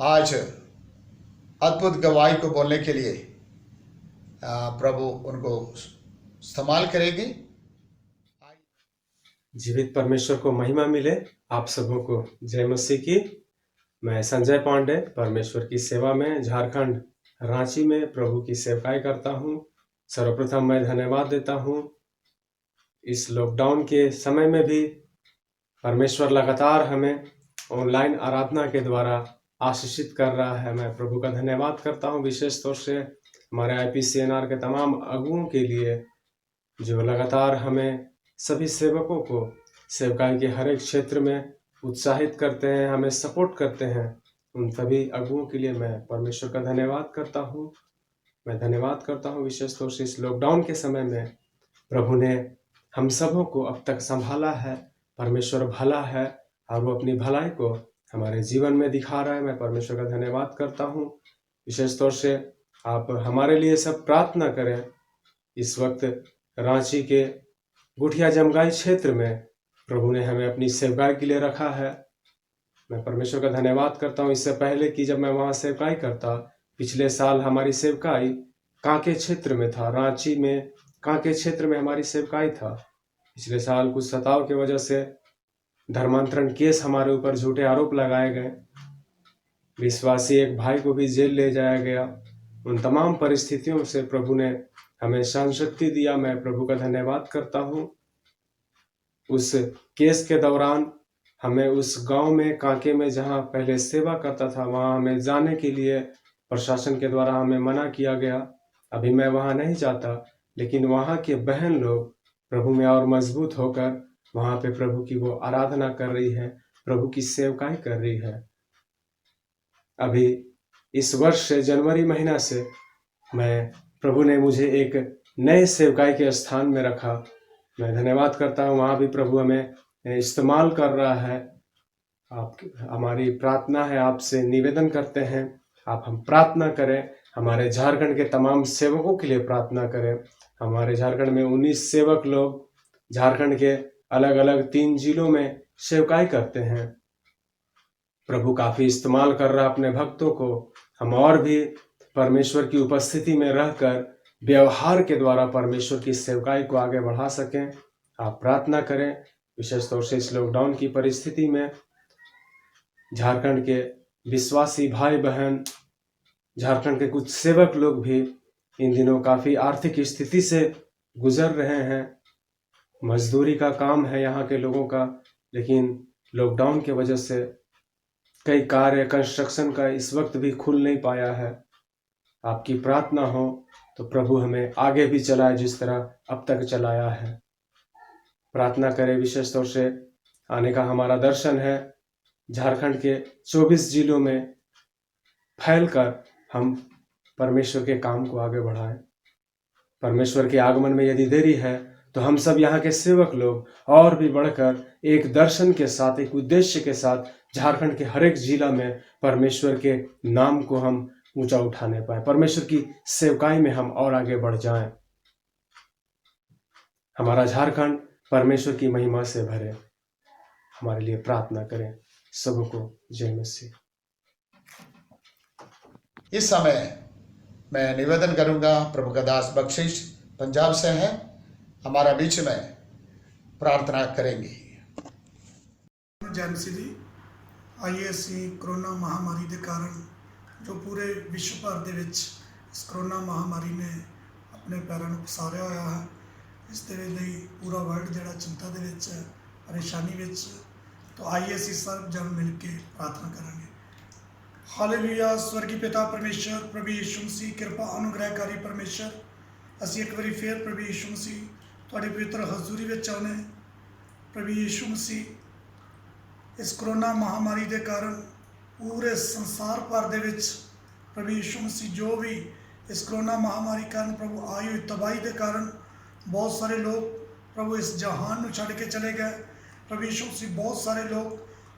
Speaker 1: आज अद्भुत गवाही को बोलने के लिए प्रभु उनको इस्तेमाल करेगी।
Speaker 6: जीवित परमेश्वर को महिमा मिले। आप सबों को जय मसीह की। मैं संजय पांडे परमेश्वर की सेवा में झारखंड रांची में प्रभु की सेवकाई करता हूं। सर्वप्रथम मैं धन्यवाद देता हूं। इस लॉकडाउन के समय में भी परमेश्वर लगातार हमें ऑनलाइन आराधना के द्वारा आशीषित कर रहा है। मैं प्रभु का धन्यवाद करता हूं, विशेष तौर से हमारे IPCNR के तमाम अगुओं के लिए जो लगातार हमें सभी सेवकों को सेवकाई के हर एक क्षेत्र में उत्साहित करते हैं, हमें सपोर्ट करते हैं। उन सभी अगुओं के लिए मैं परमेश्वर का धन्यवाद करता हूं। मैं धन्यवाद करता हूं विशेष तौर से इस लॉकडाउन के समय में प्रभु ने हम सबों को अब तक संभाला है। परमेश्वर भला है और वो अपनी भलाई को हमारे जीवन में दिखा रहा है। मैं परमेश्वर का धन्यवाद करता हूं। विशेष तौर से आप हमारे लिए सब प्रार्थना करें। इस वक्त रांची के गुठिया जमगाई क्षेत्र में प्रभु ने हमें अपनी सेवकाई के लिए रखा है। मैं परमेश्वर का धन्यवाद करता हूँ। इससे पहले कि जब मैं वहाँ सेवकाई करता, पिछले साल हमारी सेवकाई कांके क्षेत्र में था। रांची में कांके क्षेत्र में हमारी सेवकाई था। पिछले साल कुछ सताव की वजह से धर्मांतरण केस हमारे ऊपर झूठे आरोप लगाए गए। विश्वासी एक भाई को भी जेल ले जाया गया। उन तमाम परिस्थितियों से प्रभु ने हमें सहन शक्ति दिया। मैं प्रभु का धन्यवाद करता हूँ। उस केस के दौरान हमें उस गांव में कांके में जहां पहले सेवा करता था वहां हमें जाने के लिए प्रशासन के द्वारा हमें मना किया गया। अभी मैं वहां नहीं जाता, लेकिन वहां के बहन लोग प्रभु में और मजबूत होकर वहां पे प्रभु की वो आराधना कर रही है, प्रभु की सेवकाई कर रही है। अभी इस वर्ष से जनवरी महीना से प्रभु ने मुझे एक नए सेवकाई के स्थान में रखा। मैं धन्यवाद करता हूँ। वहाँ भी प्रभु हमें इस्तेमाल कर रहा है। आप हमारी प्रार्थना है, आपसे निवेदन करते हैं आप हम प्रार्थना करें। हमारे झारखंड के तमाम सेवकों के लिए प्रार्थना करें। हमारे झारखंड में 19 सेवक लोग झारखंड के अलग अलग 3 जिलों में सेवकाई करते हैं। प्रभु काफी इस्तेमाल कर रहा है अपने भक्तों को। हम और भी परमेश्वर की उपस्थिति में रहकर व्यवहार के द्वारा परमेश्वर की सेवकाई को आगे बढ़ा सकें। आप प्रार्थना करें। विशेष तौर से इस लॉकडाउन की परिस्थिति में झारखंड के विश्वासी भाई बहन, झारखंड के कुछ सेवक लोग भी इन दिनों काफी आर्थिक स्थिति से गुजर रहे हैं। मजदूरी का काम है यहाँ के लोगों का, लेकिन लॉकडाउन की वजह से कई कार्य कंस्ट्रक्शन का इस वक्त भी खुल नहीं पाया है। आपकी प्रार्थना हो तो प्रभु हमें आगे भी चलाए जिस तरह अब तक चलाया है। प्रार्थना करें। विशेष तौर से आने का हमारा दर्शन है झारखंड के 24 जिलों में फैलकर हम परमेश्वर के काम को आगे बढ़ाएं। परमेश्वर के आगमन में यदि देरी है तो हम सब यहाँ के सेवक लोग और भी बढ़कर एक दर्शन के साथ, एक उद्देश्य के साथ झारखंड के हर एक जिला में परमेश्वर के नाम को हम ऊंचा उठाने पाए, परमेश्वर की सेवकाई में हम और आगे बढ़ जाएं। हमारा झारखंड परमेश्वर की महिमा से भरे। हमारे लिए प्रार्थना करें। सबको जय मसीह।
Speaker 1: इस समय मैं निवेदन करूंगा, प्रभु का दास बख्शिश पंजाब से है, हमारा बीच में प्रार्थना करेंगे।
Speaker 7: जय मसीह जी। आइए ਅਸੀਂ कोरोना महामारी के कारण जो पूरे विश्व भर ਦੇ ਵਿੱਚ ਇਸ कोरोना महामारी ने अपने पैरों ਨੂੰ ਪਸਾਰਿਆ ਹੋਇਆ ਹੈ, ਇਸ ਦੇ ਲਈ पूरा वर्ल्ड ਜਿਹੜਾ चिंता ਦੇ ਵਿੱਚ ਹੈ, परेशानी ਵਿੱਚ। तो आइए ਅਸੀਂ सब जन मिल के प्रार्थना करेंगे। हालेलुया। स्वर्गीय पिता परमेश्वर, प्रभु यीशु मसीह कृपा अनुग्रहकारी परमेश्वर, ਅਸੀਂ ਇੱਕ ਵਾਰੀ ਫੇਰ प्रभु यीशु मसीह ਤੁਹਾਡੀ ਪਵਿੱਤਰ ਹਜ਼ੂਰੀ ਵਿੱਚ ਆਉਨੇ। प्रभु यीशु मसीह इस कोरोना महामारी के कारण पूरे संसार भर दे विच प्रभु यीशु मसीह जो भी इस कोरोना महामारी कारण प्रभु आई हुई तबाही के कारण बहुत सारे लोग प्रभु इस जहान को छड़ के चले गए। प्रभु यीशु मसीह बहुत सारे लोग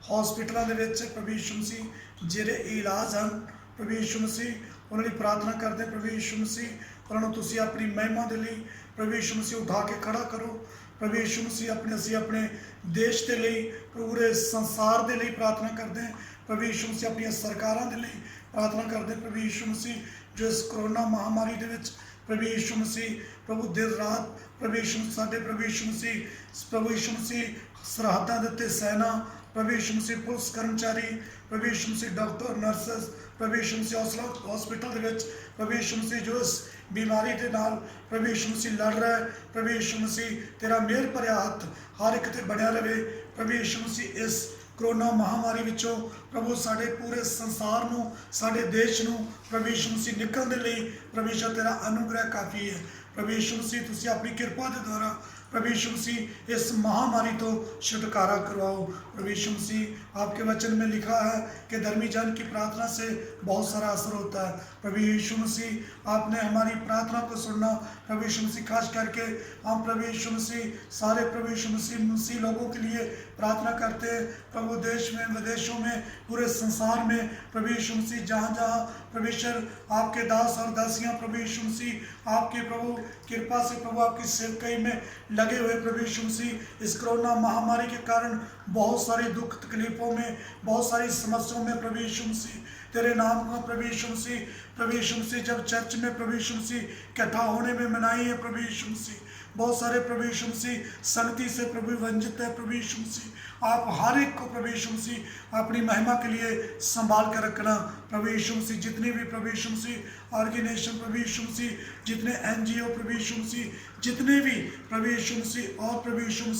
Speaker 7: हॉस्पिटलों के विच प्रभु यीशु मसीह जेरे इलाज हैं प्रभु यीशु मसीह ਉਹਨਾਂ ਲਈ ਪ੍ਰਾਰਥਨਾ ਕਰਦੇ ਪ੍ਰਭੂ ਯਿਸੂ ਮਸੀਹ, ਉਹਨਾਂ ਨੂੰ ਤੁਸੀਂ ਆਪਣੀ ਮਹਿਮਾ ਦੇ ਲਈ ਪ੍ਰਭੂ ਯਿਸੂ ਮਸੀਹ ਉਠਾ ਕੇ ਖੜਾ ਕਰੋ। ਪ੍ਰਭੂ ਯਿਸੂ ਮਸੀਹ ਅਸੀਂ ਆਪਣੇ ਦੇਸ਼ ਦੇ ਲਈ, ਪੂਰੇ ਸੰਸਾਰ ਦੇ ਲਈ ਪ੍ਰਾਰਥਨਾ ਕਰਦੇ ਹਾਂ। ਪ੍ਰਭੂ ਯਿਸੂ ਮਸੀਹ ਆਪਣੀਆਂ ਸਰਕਾਰਾਂ ਦੇ ਲਈ ਪ੍ਰਾਰਥਨਾ ਕਰਦੇ ਪ੍ਰਭੂ ਯਿਸੂ ਮਸੀਹ, ਜੋ ਇਸ ਕਰੋਨਾ ਮਹਾਮਾਰੀ ਦੇ ਵਿੱਚ ਪ੍ਰਭੂ ਯਿਸੂ ਮਸੀਹ ਪ੍ਰਭੂ ਦਿਨ ਰਾਤ ਪ੍ਰਭੂ ਯਿਸੂ ਸਾਡੇ ਪ੍ਰਭੂ ਯਿਸੂ ਮਸੀਹ ਸਰਹੱਦਾਂ ਦੇ ਉੱਤੇ ਸੈਨਾ, ਪ੍ਰਭੂ ਯਿਸੂ ਮਸੀਹ ਪੁਲਿਸ ਕਰਮਚਾਰੀ, ਪ੍ਰਭੂ ਯਿਸੂ ਮਸੀਹ ਡਾਕਟਰ, ਨਰਸਸ, ਪ੍ਰਭੂ ਯਿਸੂ ਮਸੀਹ ਹਸਪੀਟਲ ਦੇ ਵਿੱਚ ਪ੍ਰਭੂ ਯਿਸੂ ਮਸੀਹ ਜੋ ਇਸ बीमारी के नाल प्रभु यीशु मसीह लड़ रहा है। प्रभु यीशु मसीह तेरा मेहर भरिया हाथ हर एक ते बनया रहे। प्रभु यीशु मसीह इस कोरोना महामारी विचों प्रभु साढ़े पूरे संसार नूं, साढ़े देश नूं प्रभु यीशु मसीह निकलने लई प्रभु यीशु तेरा अनुग्रह काफ़ी है। प्रभु यीशु मसीह तुसीं अपनी किरपा के द्वारा प्रभु यीशु मसीह इस महामारी तो छुटकारा करवाओ। प्रभु यीशु मसीह आपके वचन में लिखा है कि धर्मी जन की प्रार्थना से बहुत सारा असर होता है। प्रभु यीशु मसीह आपने हमारी प्रार्थना को सुनना। प्रभु यीशु मसीह खास करके हम प्रभु यीशु मसीह सारे प्रभु यीशु मसीह लोगों के लिए प्रार्थना करते हैं। प्रभु देश में, विदेशों में, पूरे संसार में प्रभु यीशु मसीह जहाँ जहाँ परमेश्वर आपके दास और दासियाँ प्रभु यीशु मसीह आपके प्रभु कृपा से प्रभु आपकी सेवकाई में लगे हुए प्रभु यीशु मसीह इस कोरोना महामारी के कारण बहुत सारी दुख तकलीफों में, बहुत सारी समस्याओं में प्रभु यीशु मसीह तेरे नाम का प्रभु यीशु मसीह जब चर्च में प्रभु यीशु मसीह इकट्ठा होने में मनाई है प्रभु यीशु मसीह, बहुत सारे प्रभु यीशु मसीह संगति से प्रभु वंचित है। प्रभु यीशु मसीह आप हर एक को प्रभु यीशु मसीह अपनी महिमा के लिए संभाल कर रखना। प्रभु यीशु मसीह जितनी भी प्रभु यीशु मसीह ऑर्गेनाइजेशन प्रभु यीशु मसीह, जितने NGO प्रभु यीशु मसीह, जितने भी प्रभु यीशु मसीह और प्रभु यीशु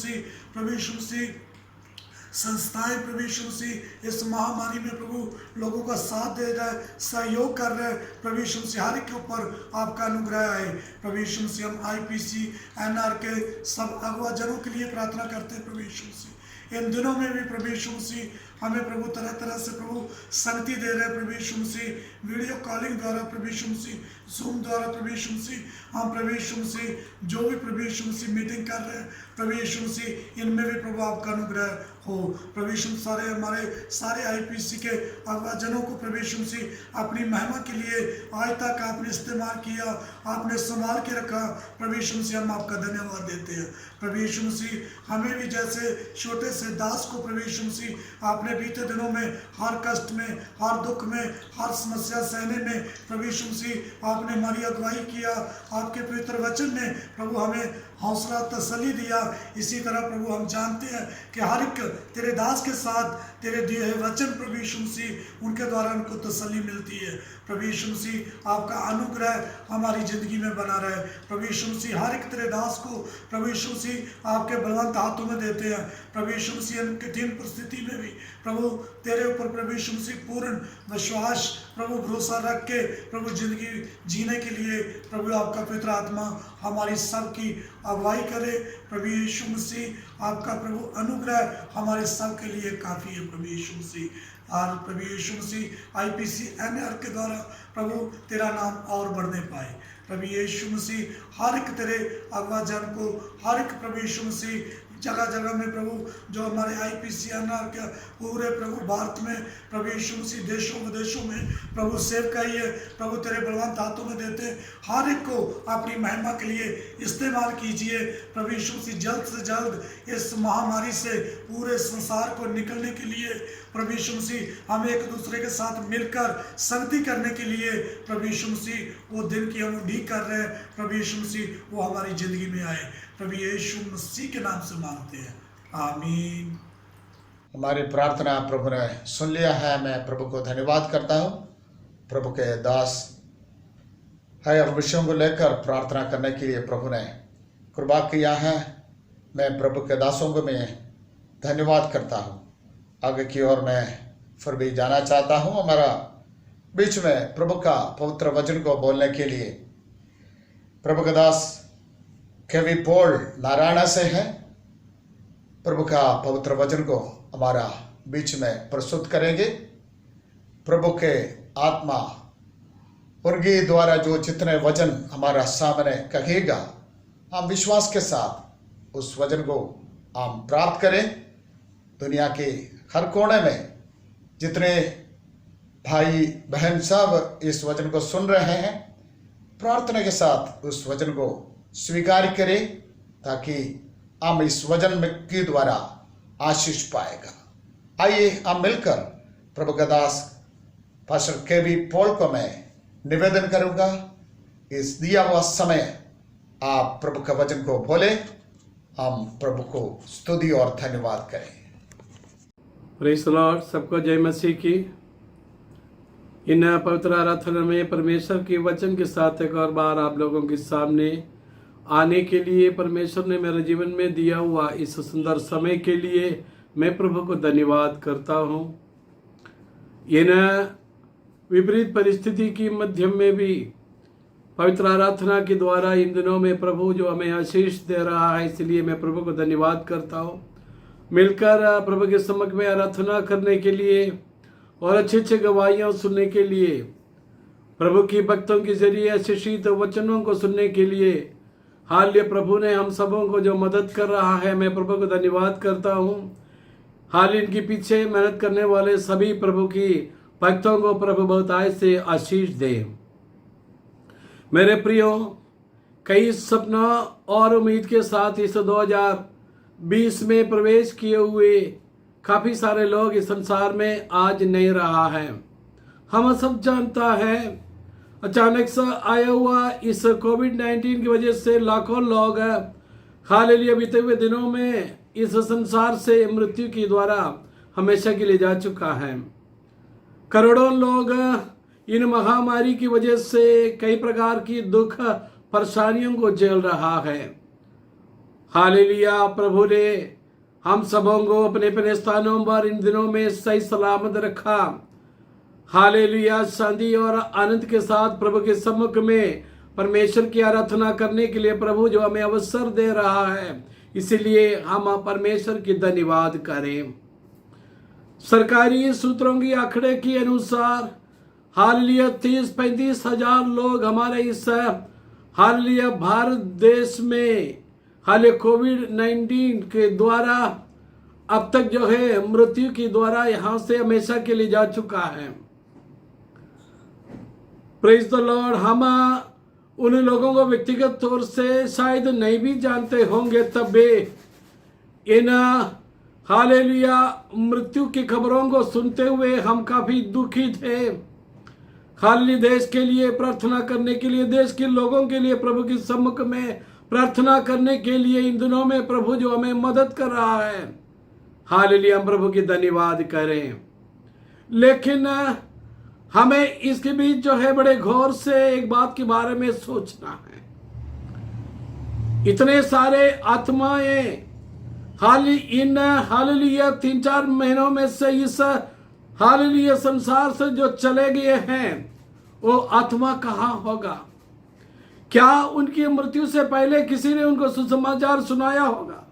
Speaker 7: मसीह संस्थाएं प्रभु यीशु मसीह इस महामारी में प्रभु लोगों का साथ दे रहा है, सहयोग कर रहे हैं। प्रभु यीशु मसीह हर एक के ऊपर आपका अनुग्रह है। प्रभु यीशु मसीह हम IPC NR के सब अगुवा जनों के लिए प्रार्थना करते हैं। प्रभु यीशु मसीह इन दिनों में भी प्रभु यीशु मसीह हमें प्रभु तरह तरह से प्रभु संगति दे रहे हैं। प्रभु यीशु मसीह वीडियो कॉलिंग द्वारा प्रभु यीशु मसीह, जूम द्वारा प्रभु यीशु मसीह हम प्रभु यीशु मसीह जो भी प्रभु यीशु मसीह मीटिंग कर रहे हैं प्रभु यीशु मसीह इनमें भी प्रभु आपका अनुग्रह हो। प्रभु यीशु हमारे सारे IPC के अगुवा जनों को प्रभु यीशु मसीह अपनी महिमा के लिए आज तक आपने इस्तेमाल किया, आपने संभाल के रखा। प्रभु यीशु मसीह हम आपका धन्यवाद देते हैं। प्रभु यीशु मसीह हमें भी जैसे छोटे से दास को प्रभु यीशु मसीह आपने बीते दिनों में हर कष्ट में, हर दुख में, हर समस्या सहने में प्रभु यीशु मसीह आपने हमारी अगुवाई किया। आपके पवित्र वचन ने प्रभु हमें हौसला तसल्ली दिया। इसी तरह प्रभु हम जानते हैं कि हर एक तेरे दास के साथ तेरे दिए हुए वचन प्रभु यीशु मसीह उनके द्वारा उनको तसल्ली मिलती है। प्रभु यीशु मसीह आपका अनुग्रह हमारी ज़िंदगी में बना रहे। प्रभु यीशु मसीह हर एक तेरे दास को प्रभु यीशु मसीह आपके बलवंत हाथों में देते हैं। प्रभु यीशु मसीह कठिन परिस्थिति में भी प्रभु तेरे ऊपर प्रभु यीशु मसीह पूर्ण विश्वास प्रभु भरोसा रख के प्रभु जिंदगी जीने के लिए प्रभु आपका पवित्र आत्मा हमारी सब की अगुवाई करे। प्रभु यीशु मसीह आपका प्रभु अनुग्रह हमारे सब के लिए काफ़ी है। प्रभु यीशु मसीह और प्रभु यीशु मसीह IPC NR के द्वारा प्रभु तेरा नाम और बढ़ने पाए। प्रभु यीशु मसीह हर एक तेरे अगुवा जन को, हर एक प्रभु यीशु मसीह जगह जगह में प्रभु जो हमारे IPC NR के पूरे प्रभु भारत में प्रभु यीशु मसीह देशों विदेशों में प्रभु सेवकाई है प्रभु तेरे बलवंत हाथों में देते हैं। हर एक को अपनी महिमा के लिए इस्तेमाल कीजिए। प्रभु यीशु मसीह जल्द से जल्द इस महामारी से पूरे संसार को निकलने के लिए प्रभु यीशु मसीह हमें एक दूसरे के साथ मिलकर संगति करने के लिए प्रभु यीशु मसीह वो दिन की हम उम्मीद कर रहे हैं। प्रभु यीशु मसीह वो हमारी ज़िंदगी में आए। प्रभु यीशु मसीह के नाम से मांगते हैं, आमीन।
Speaker 1: हमारी प्रार्थना प्रभु ने सुन लिया है। मैं प्रभु को धन्यवाद करता हूँ। प्रभु के दास है और विषयों को लेकर प्रार्थना करने के लिए प्रभु ने कृपा किया है। मैं प्रभु के दासों को मैं धन्यवाद करता हूँ। आगे की ओर मैं फिर भी जाना चाहता हूँ। हमारा बीच में प्रभु का पवित्र वचन को बोलने के लिए प्रभु का दास केवी पॉल नारायण से है। प्रभु का पवित्र वचन को हमारा बीच में प्रस्तुत करेंगे। प्रभु के आत्मा उनके द्वारा जो जितने वचन हमारा सामने कहेगा हम विश्वास के साथ उस वचन को हम प्राप्त करें। दुनिया के हर कोने में जितने भाई बहन सब इस वचन को सुन रहे हैं, प्रार्थना के साथ उस वचन को स्वीकार करें ताकि हम इस वचन में के द्वारा आशीष पाएगा। आइए हम मिलकर प्रभु का दास पास्टर केबी पॉल को मैं निवेदन करूंगा, इस दिया हुआ समय आप प्रभु का वचन को बोले, हम प्रभु को स्तुति और धन्यवाद करें।
Speaker 8: Praise the Lord. सबको जय मसीह की। इन पवित्र आराधना में परमेश्वर के वचन के साथ एक और बार आप लोगों के सामने आने के लिए परमेश्वर ने मेरे जीवन में दिया हुआ इस सुंदर समय के लिए मैं प्रभु को धन्यवाद करता हूँ। इन विपरीत परिस्थिति की मध्यम में भी पवित्र आराधना के द्वारा इन दिनों में प्रभु जो हमें आशीष दे रहा है, इसलिए मैं प्रभु को धन्यवाद करता हूँ। मिलकर प्रभु के सम्मुख में आराधना करने के लिए और अच्छे अच्छे गवाहियाँ सुनने के लिए, प्रभु की भक्तों के जरिए आशीषित वचनों को सुनने के लिए हाल ये प्रभु ने हम सबों को जो मदद कर रहा है, मैं प्रभु को धन्यवाद करता हूँ। हाल इनके पीछे मेहनत करने वाले सभी प्रभु की भक्तों को प्रभु बहुतायत से आशीष दे। मेरे प्रियो, कई सपना और उम्मीद के साथ इस 2020 में प्रवेश किए हुए काफ़ी सारे लोग इस संसार में आज नहीं रहा है। हम सब जानता है अचानक से आया हुआ इस कोविड-19 की वजह से लाखों लोग हालेलुया बीते हुए दिनों में इस संसार से मृत्यु के द्वारा हमेशा के लिए जा चुका है। करोड़ों लोग इन महामारी की वजह से कई प्रकार की दुख परेशानियों को झेल रहा है। हालेलुया, प्रभु ने हम सबों को अपने अपने स्थानों पर इन दिनों में सही सलामत रखा। हालेलुया, शांति और आनंद के साथ प्रभु के सम्मुख में परमेश्वर की आराधना करने के लिए प्रभु जो हमें अवसर दे रहा है, इसीलिए हम परमेश्वर की धन्यवाद करें। सरकारी सूत्रों की आंकड़े के अनुसार हालेलुया 30-35 हजार लोग हमारे इस हालेलुया भारत देश में हाल कोविड-19 के द्वारा अब तक जो है मृत्यु के द्वारा यहां से हमेशा के लिए जा चुका है। Praise the Lord. हम उन लोगों को व्यक्तिगत तौर से शायद नहीं भी जानते होंगे, तब भी इन हालेलुया मृत्यु की खबरों को सुनते हुए हम काफी दुखी थे। हालेलुया देश के लिए प्रार्थना करने के लिए, देश के लोगों के लिए प्रभु के सम्मुख में प्रार्थना करने के लिए इन दिनों में प्रभु जो हमें मदद कर रहा है, हालेलुया हम प्रभु की धन्यवाद करें। लेकिन हमें इसके बीच जो है बड़े गौर से एक बात के बारे में सोचना है। इतने सारे आत्माएं हालेलुया 3-4 महीनों में से इस हालेलुया संसार से जो चले गए हैं, वो आत्मा कहाँ होगा? क्या उनकी मृत्यु से पहले किसी ने उनको सुसमाचार सुनाया होगा?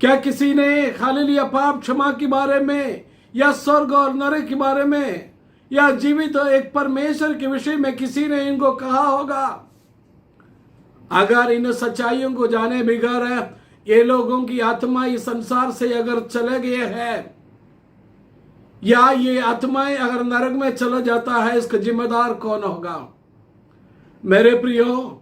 Speaker 8: क्या किसी ने हालेलुया पाप क्षमा के बारे में या स्वर्ग और नरक के बारे में या जीवित एक परमेश्वर के विषय में किसी ने इनको कहा होगा? अगर इन सच्चाइयों को जाने बगैर ये लोगों की आत्मा इस संसार से अगर चले गए हैं, या ये आत्माएं अगर नरक में चला जाता है, इसका जिम्मेदार कौन होगा? मेरे प्रियो,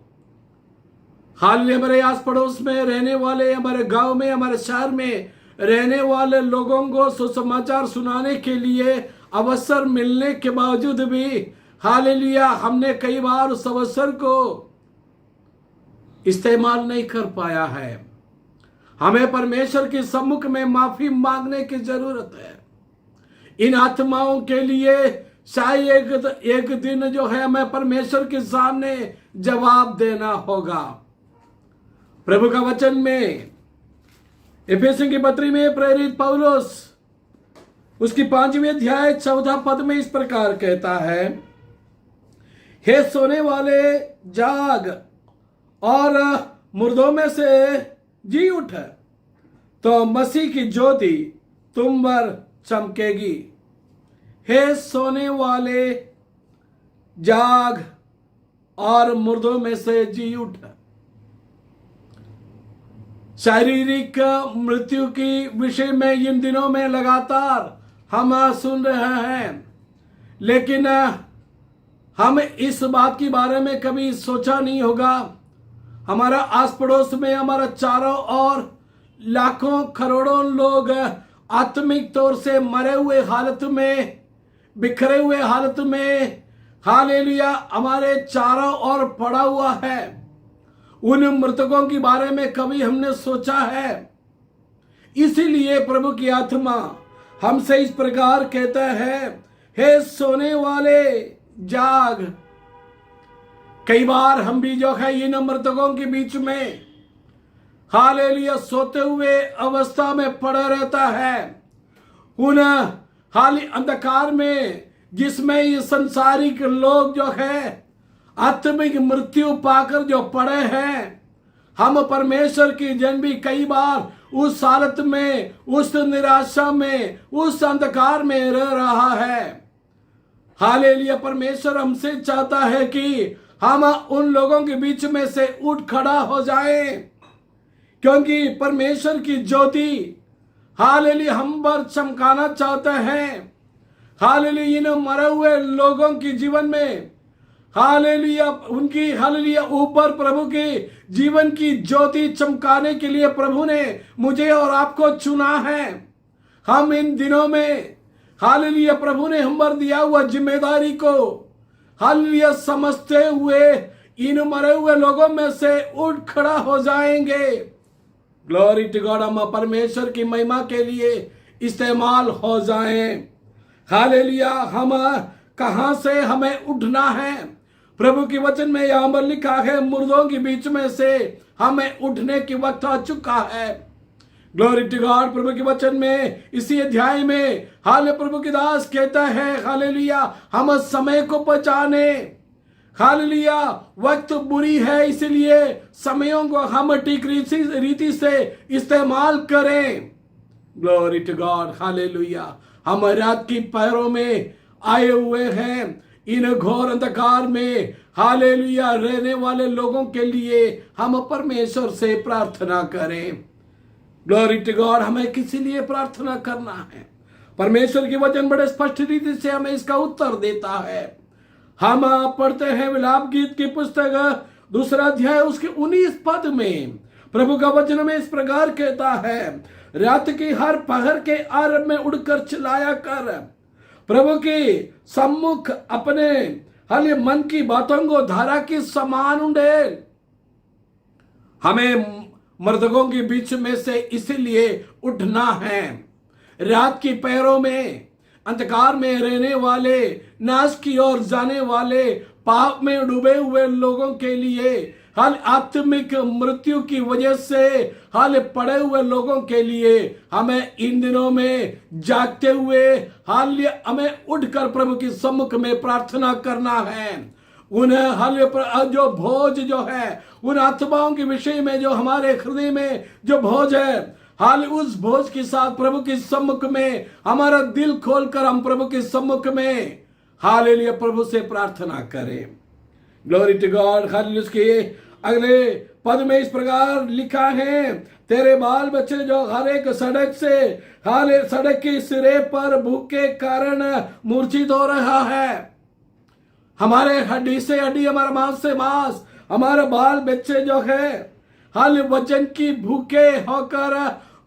Speaker 8: हाल ही हमारे आस पड़ोस में रहने वाले, हमारे गांव में, हमारे शहर में रहने वाले लोगों को सुसमाचार सुनाने के लिए अवसर मिलने के बावजूद भी हालेलुया हमने कई बार उस अवसर को इस्तेमाल नहीं कर पाया है। हमें परमेश्वर के सम्मुख में माफी मांगने की जरूरत है। इन आत्माओं के लिए शायद एक दिन जो है हमें परमेश्वर के सामने जवाब देना होगा। प्रभु का वचन में इफिसियों की पत्री में प्रेरित पौलुस उसकी 5वें अध्याय 14 पद में इस प्रकार कहता है, हे सोने वाले जाग और मुर्दों में से जी उठ, तो मसीह की ज्योति तुम पर चमकेगी। हे सोने वाले जाग और मुर्दों में से जी उठ। शारीरिक मृत्यु की विषय में इन दिनों में लगातार हम सुन रहे हैं। लेकिन हम इस बात के बारे में कभी सोचा नहीं होगा। हमारा आस पड़ोस में, हमारा चारों ओर लाखों करोड़ों लोग आत्मिक तौर से मरे हुए हालत में, बिखरे हुए हालत में, हालेलुया, हमारे चारों ओर पड़ा हुआ है। उन मृतकों के बारे में कभी हमने सोचा है? इसीलिए प्रभु की आत्मा हमसे इस प्रकार कहता है, हे सोने वाले जाग। कई बार हम भी जो है इन मृतकों के बीच में हालेलुया सोते हुए अवस्था में पड़ा रहता है, उन हाली अंधकार में जिसमें ये संसारिक लोग जो है आत्मिक मृत्यु पाकर जो पड़े हैं। हम परमेश्वर की जन भी कई बार उस हालत में, उस निराशा में, उस अंधकार में रह रहा है। हालेलुया, परमेश्वर हमसे चाहता है कि हम उन लोगों के बीच में से उठ खड़ा हो जाएं, क्योंकि परमेश्वर की ज्योति हालेलुया हम पर चमकाना चाहता है। हालेलुया, इन मरे हुए लोगों के जीवन में हालेलुया उनकी हालेलुया ऊपर प्रभु के जीवन की ज्योति चमकाने के लिए प्रभु ने मुझे और आपको चुना है। हम इन दिनों में हालेलुया प्रभु ने हम पर दिया हुआ जिम्मेदारी को हालेलुया समझते हुए इन मरे हुए लोगों में से उठ खड़ा हो जाएंगे। ग्लोरी टू गॉड, हम परमेश्वर की महिमा के लिए इस्तेमाल हो जाएं। हालेलुया, हम कहां से हमें उठना है? प्रभु के वचन में यहां पर लिखा है, मुर्दों के बीच में से हमें उठने की वक्त आ चुका है। ग्लोरी टू गॉड, प्रभु के वचन में इसी अध्याय में हाले प्रभु के दास कहता है, हालेलुया, हम समय को बचाने, हालेलुया वक्त बुरी है इसलिए समयों को हम ठीक रीति से इस्तेमाल करें। ग्लोरी टू गॉड, हालेलुया, हम रात की पहरों में आए हुए हैं। इन घोर अंधकार में हालेलुया रहने वाले लोगों के लिए हम परमेश्वर से प्रार्थना करें। ग्लोरी टू गॉड, हमें किसी लिए प्रार्थना करना है? परमेश्वर की वचन बड़े स्पष्ट रीति से हमें इसका उत्तर देता है। हम पढ़ते हैं विलाप गीत की पुस्तक 2 अध्याय उसके 19 पद में प्रभु का वचन में इस प्रकार कहता है, रात की हर पहर के आरंभ में उड़कर चिल्लाया कर, प्रभु के सम्मुख अपने हल मन की बातों को धारा की समान उंडेल। हमें मर्दों के बीच में से इसलिए उठना है। रात की पैरों में अंधकार में रहने वाले, नाश की ओर जाने वाले, पाप में डूबे हुए लोगों के लिए, हाल आत्मिक मृत्यु की वजह से हाल पड़े हुए लोगों के लिए हमें इन दिनों में जागते हुए हाल हमें उठकर प्रभु के सम्मुख में प्रार्थना करना है। उन हाल जो भोज जो है, उन आत्माओं के विषय में जो हमारे हृदय में जो भोज है, हाल उस भोज के साथ प्रभु के सम्मुख में हमारा दिल खोलकर हम प्रभु के सम्मुख में हालेलुया प्रभु से प्रार्थना करें। Glory to God, hallelujah. उसके अगले पद में इस प्रकार लिखा है, तेरे बाल बच्चे जो हर एक सड़क से हाले सड़क के सिरे पर भूख के कारण मूर्छित हो रहा है। हमारे हड्डी से हड्डी, हमारा मांस से मांस, हमारे बाल बच्चे जो है हाल वचन की भूखे होकर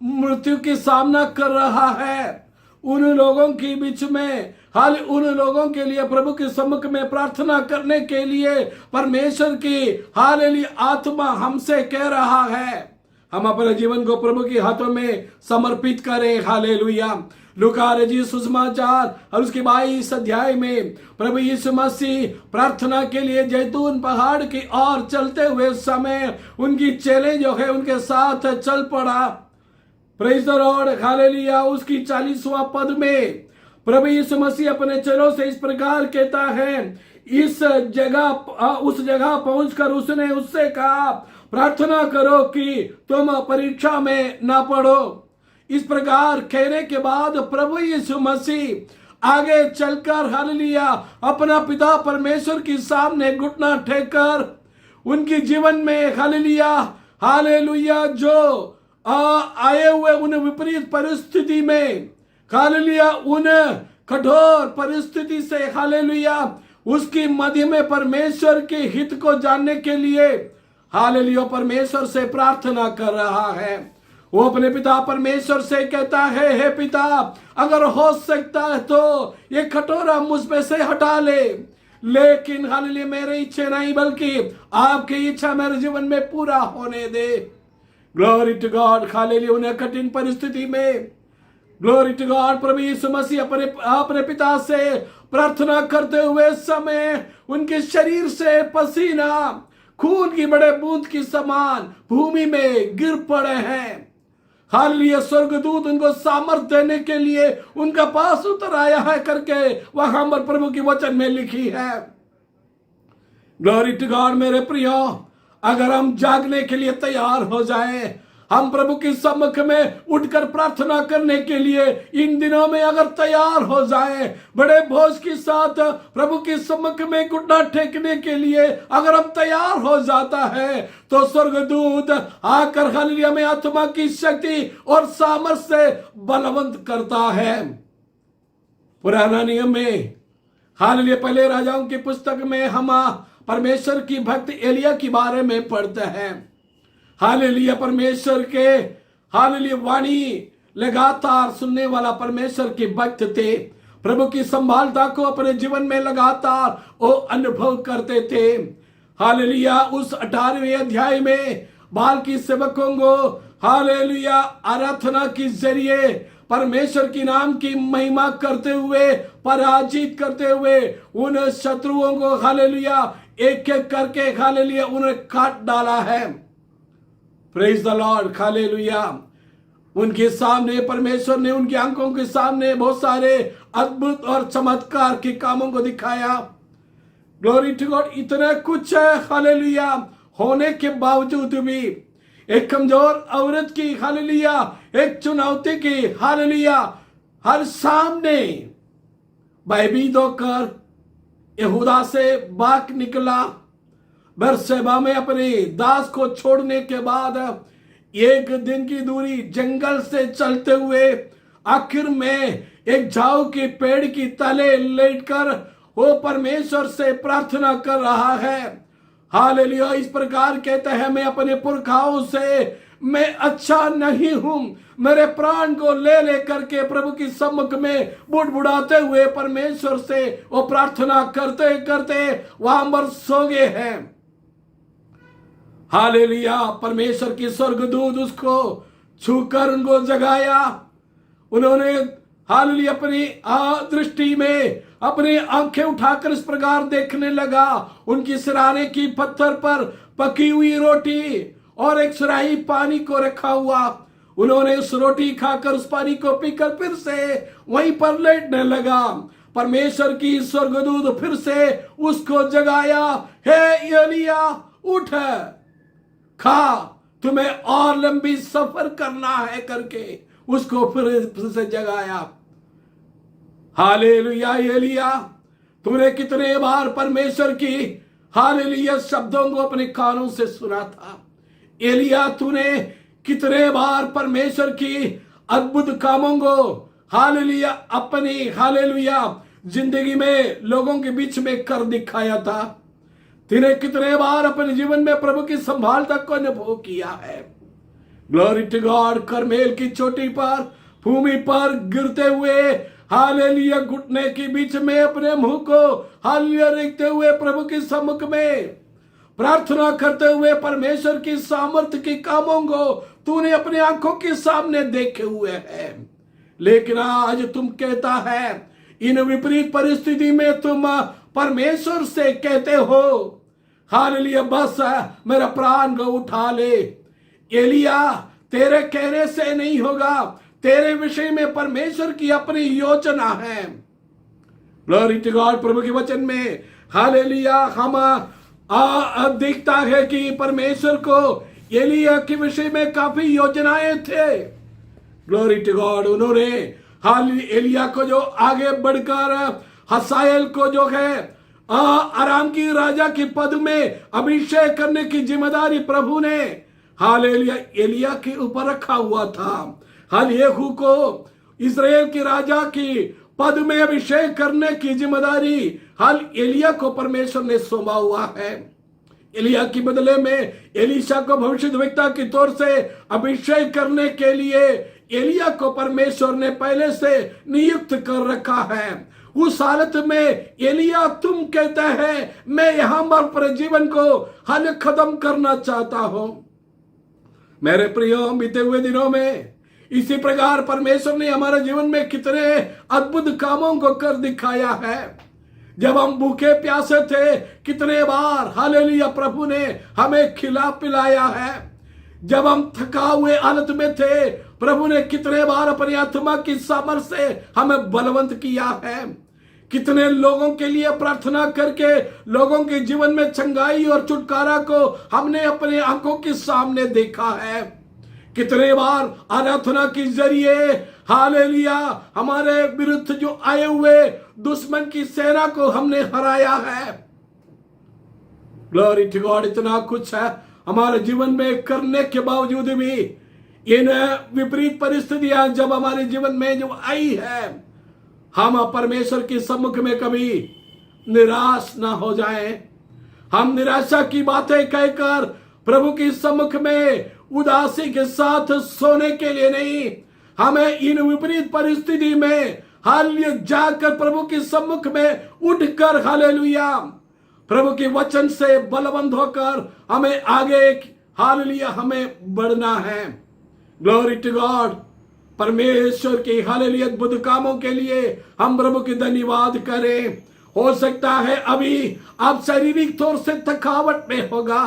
Speaker 8: मृत्यु की सामना कर रहा है। उन लोगों के बीच में हाल उन लोगों के लिए प्रभु के सम्मुख में प्रार्थना करने के लिए परमेश्वर की हालेलुया आत्मा हमसे कह रहा है, हम अपने जीवन को प्रभु के हाथों में समर्पित करें। हालेलुया। लूका रचित सुसमाचार और उसके 22 अध्याय में प्रभु यीशु मसीह प्रार्थना के लिए जैतून पहाड़ की ओर चलते हुए समय उनकी चेले जो है उनके साथ चल पड़ा। Praise the Lord, hallelujah. उसकी 40वां पद में प्रभु यीशु मसीह अपने चेलों से इस प्रकार कहता है, उस जगह पहुंचकर उसने उससे कहा, प्रार्थना करो कि तुम परीक्षा में ना पड़ो। इस प्रकार कहने के बाद प्रभु यीशु मसीह आगे चलकर हालेलुया अपना पिता परमेश्वर के सामने घुटना टेककर उनके जीवन में हालेलुया हालेलुया जो आए हुए उन विपरीत परिस्थिति में हालेलुया उन कठोर परिस्थिति से हालेलुया उसकी मध्य में परमेश्वर के हित को जानने के लिए हालेलुया परमेश्वर से प्रार्थना कर रहा है। वो अपने पिता परमेश्वर से कहता है, हे पिता, अगर हो सकता है तो ये कटोरा मुझ पे से हटा ले, लेकिन हालेलुया मेरी इच्छा नहीं बल्कि आपकी इच्छा मेरे जीवन में पूरा होने दे। Glory to God. हालेलुया उन्हें कठिन परिस्थिति में ग्लोरी टू गॉड प्रभु यीशु मसीह अपने पिता से प्रार्थना करते हुए समय उनके शरीर से पसीना खून की बड़े बूंद की समान भूमि में गिर पड़े हैं। हालेलुया स्वर्गदूत उनको सामर्थ देने के लिए उनका पास उतर आया है करके वहां पर प्रभु की वचन में लिखी है। Glory to God. मेरे प्रियो, अगर हम जागने के लिए तैयार हो जाएं, हम प्रभु की सम्मुख में उठकर प्रार्थना करने के लिए इन दिनों में अगर तैयार हो जाएं, बड़े बोझ के साथ प्रभु की सम्मुख में घुटना टेकने के लिए अगर हम तैयार हो जाता है तो स्वर्गदूत आकर हालेलुया में आत्मा की शक्ति और सामर्थ से बलवंत करता है। पुराना नियम में हालेलुया पहले राजाओं की पुस्तक में हम परमेश्वर की भक्त एलिया के बारे में पढ़ते हैं। हालेलुया परमेश्वर के हालेलुया वाणी लगातार सुनने वाला परमेश्वर के भक्त थे। प्रभु की संभालता को अपने जीवन में लगातार वो अनुभव करते थे। हालेलुया उस 18वें अध्याय में बाल की सेवकों को हालेलुया आराधना के जरिए परमेश्वर की नाम की महिमा करते हुए पराजित करते हुए उन शत्रुओं को हालेलुया एक एक करके हालेलुया उन्हें काट डाला है। Praise the Lord. हालेलुया उनके सामने परमेश्वर ने उनकी आंखों के सामने बहुत सारे अद्भुत और चमत्कार के कामों को दिखाया। Glory to God. इतना कुछ है हालेलुया होने के बावजूद भी एक कमजोर औरत की हालेलुया एक चुनौती की हालेलुया हर सामने भयभीत होकर यहूदा से बाग निकला। बेरशेबा में अपने दास को छोड़ने के बाद एक दिन की दूरी जंगल से चलते हुए आखिर में एक झाऊ के पेड़ की तले लेटकर वो परमेश्वर से प्रार्थना कर रहा है। हालेलुया इस प्रकार कहते हैं, मैं अपने पुरखाओं से मैं अच्छा नहीं हूं, मेरे प्राण को ले ले करके प्रभु की सम्मुख में बुड़बुड़ाते हुए परमेश्वर से वो प्रार्थना करते करते वहां पर सो गए हैं। हालेलुया परमेश्वर की स्वर्गदूत उसको छूकर उनको जगाया। उन्होंने हालेलुया अपनी दृष्टि में अपनी आंखें उठाकर इस प्रकार देखने लगा। उनकी सिराने की पत्थर पर पकी हुई रोटी और एक सुराही पानी को रखा हुआ। उन्होंने उस रोटी खाकर उस पानी को पीकर फिर से वहीं पर लेटने लगा। परमेश्वर की स्वर्गदूत फिर से उसको जगाया, हे एलिया उठ खा, तुम्हें और लंबी सफर करना है करके उसको फिर से जगाया। हालेलुया एलिया तुमने कितने बार परमेश्वर की हालेलुया शब्दों को अपने कानों से सुना था। एलिया तूने कितने बार परमेश्वर की अद्भुत कामों को हालेलुया अपनी हालेलुया जिंदगी में लोगों के बीच में कर दिखाया था। तूने कितने बार अपने जीवन में प्रभु की संभाल तक को अनुभव किया है। Glory to God. करमेल की चोटी पर भूमि पर गिरते हुए हालेलुया घुटने के बीच में अपने मुंह को हालेलुया रखते हुए प्रभु के सम्मुख में प्रार्थना करते हुए परमेश्वर की सामर्थ्य के कामों को तूने अपनी आंखों के सामने देखे हुए है। लेकिन आज तुम कहता है इन विपरीत परिस्थिति में तुम परमेश्वर से कहते हो हालेलुया बस मेरा प्राण को उठा ले। एलिया तेरे कहने से नहीं होगा, तेरे विषय में परमेश्वर की अपनी योजना है। Glory to God. प्रभु के वचन में हालेलुया हम दिखता है कि परमेश्वर को एलिया के विषय में काफी योजनाएं थे। Glory to God. उन्होंने एलिया को जो आगे बढ़कर हसायल को जो है आराम की राजा के पद में अभिषेक करने की जिम्मेदारी प्रभु ने हालेलुया एलिया के ऊपर रखा हुआ था। हाल येहू को इस्राएल की राजा की पद में अभिषेक करने की जिम्मेदारी हाल एलिया को परमेश्वर ने सौंपा हुआ है। एलिया के बदले में एलीशा को भविष्यद्वक्ता के तौर से अभिषेक करने के लिए एलिया को परमेश्वर ने पहले से नियुक्त कर रखा है। उस हालत में एलिया तुम कहते हैं मैं यहां पर जीवन को हाल खत्म करना चाहता हूं। मेरे प्रियो, बीते हुए दिनों में इसी प्रकार परमेश्वर ने हमारे जीवन में कितने अद्भुत कामों को कर दिखाया है। जब हम भूखे प्यासे थे, कितने बार हालेलुया प्रभु ने हमें खिला पिलाया है। जब हम थका हुए हालत में थे, प्रभु ने कितने बार अपनी आत्मा की सामर्थ्य से हमें बलवंत किया है। कितने लोगों के लिए प्रार्थना करके लोगों के जीवन में चंगाई और छुटकारा को हमने अपने आंखों के सामने देखा है। कितने बार आराधना के जरिए हालेलुया हमारे विरुद्ध जो आए हुए दुश्मन की सेना को हमने हराया है। Glory to God. इतना कुछ है हमारे जीवन में करने के बावजूद भी इन विपरीत परिस्थितियां जब हमारे जीवन में जो आई है, हम परमेश्वर के सम्मुख में कभी निराश ना हो जाएं। हम निराशा की बातें कहकर प्रभु के सम्मुख में उदासी के साथ सोने के लिए नहीं, हमें इन विपरीत परिस्थिति में हालेलुया जाकर प्रभु के सम्मुख में उठकर हालेलुया प्रभु के वचन से बलवंत होकर हमें आगे हालेलुया हमें बढ़ना है। Glory to God. परमेश्वर के हालेलुया अद्भुत कामों के लिए हम प्रभु के धन्यवाद करें। हो सकता है अभी आप शारीरिक तौर से थकावट में होगा,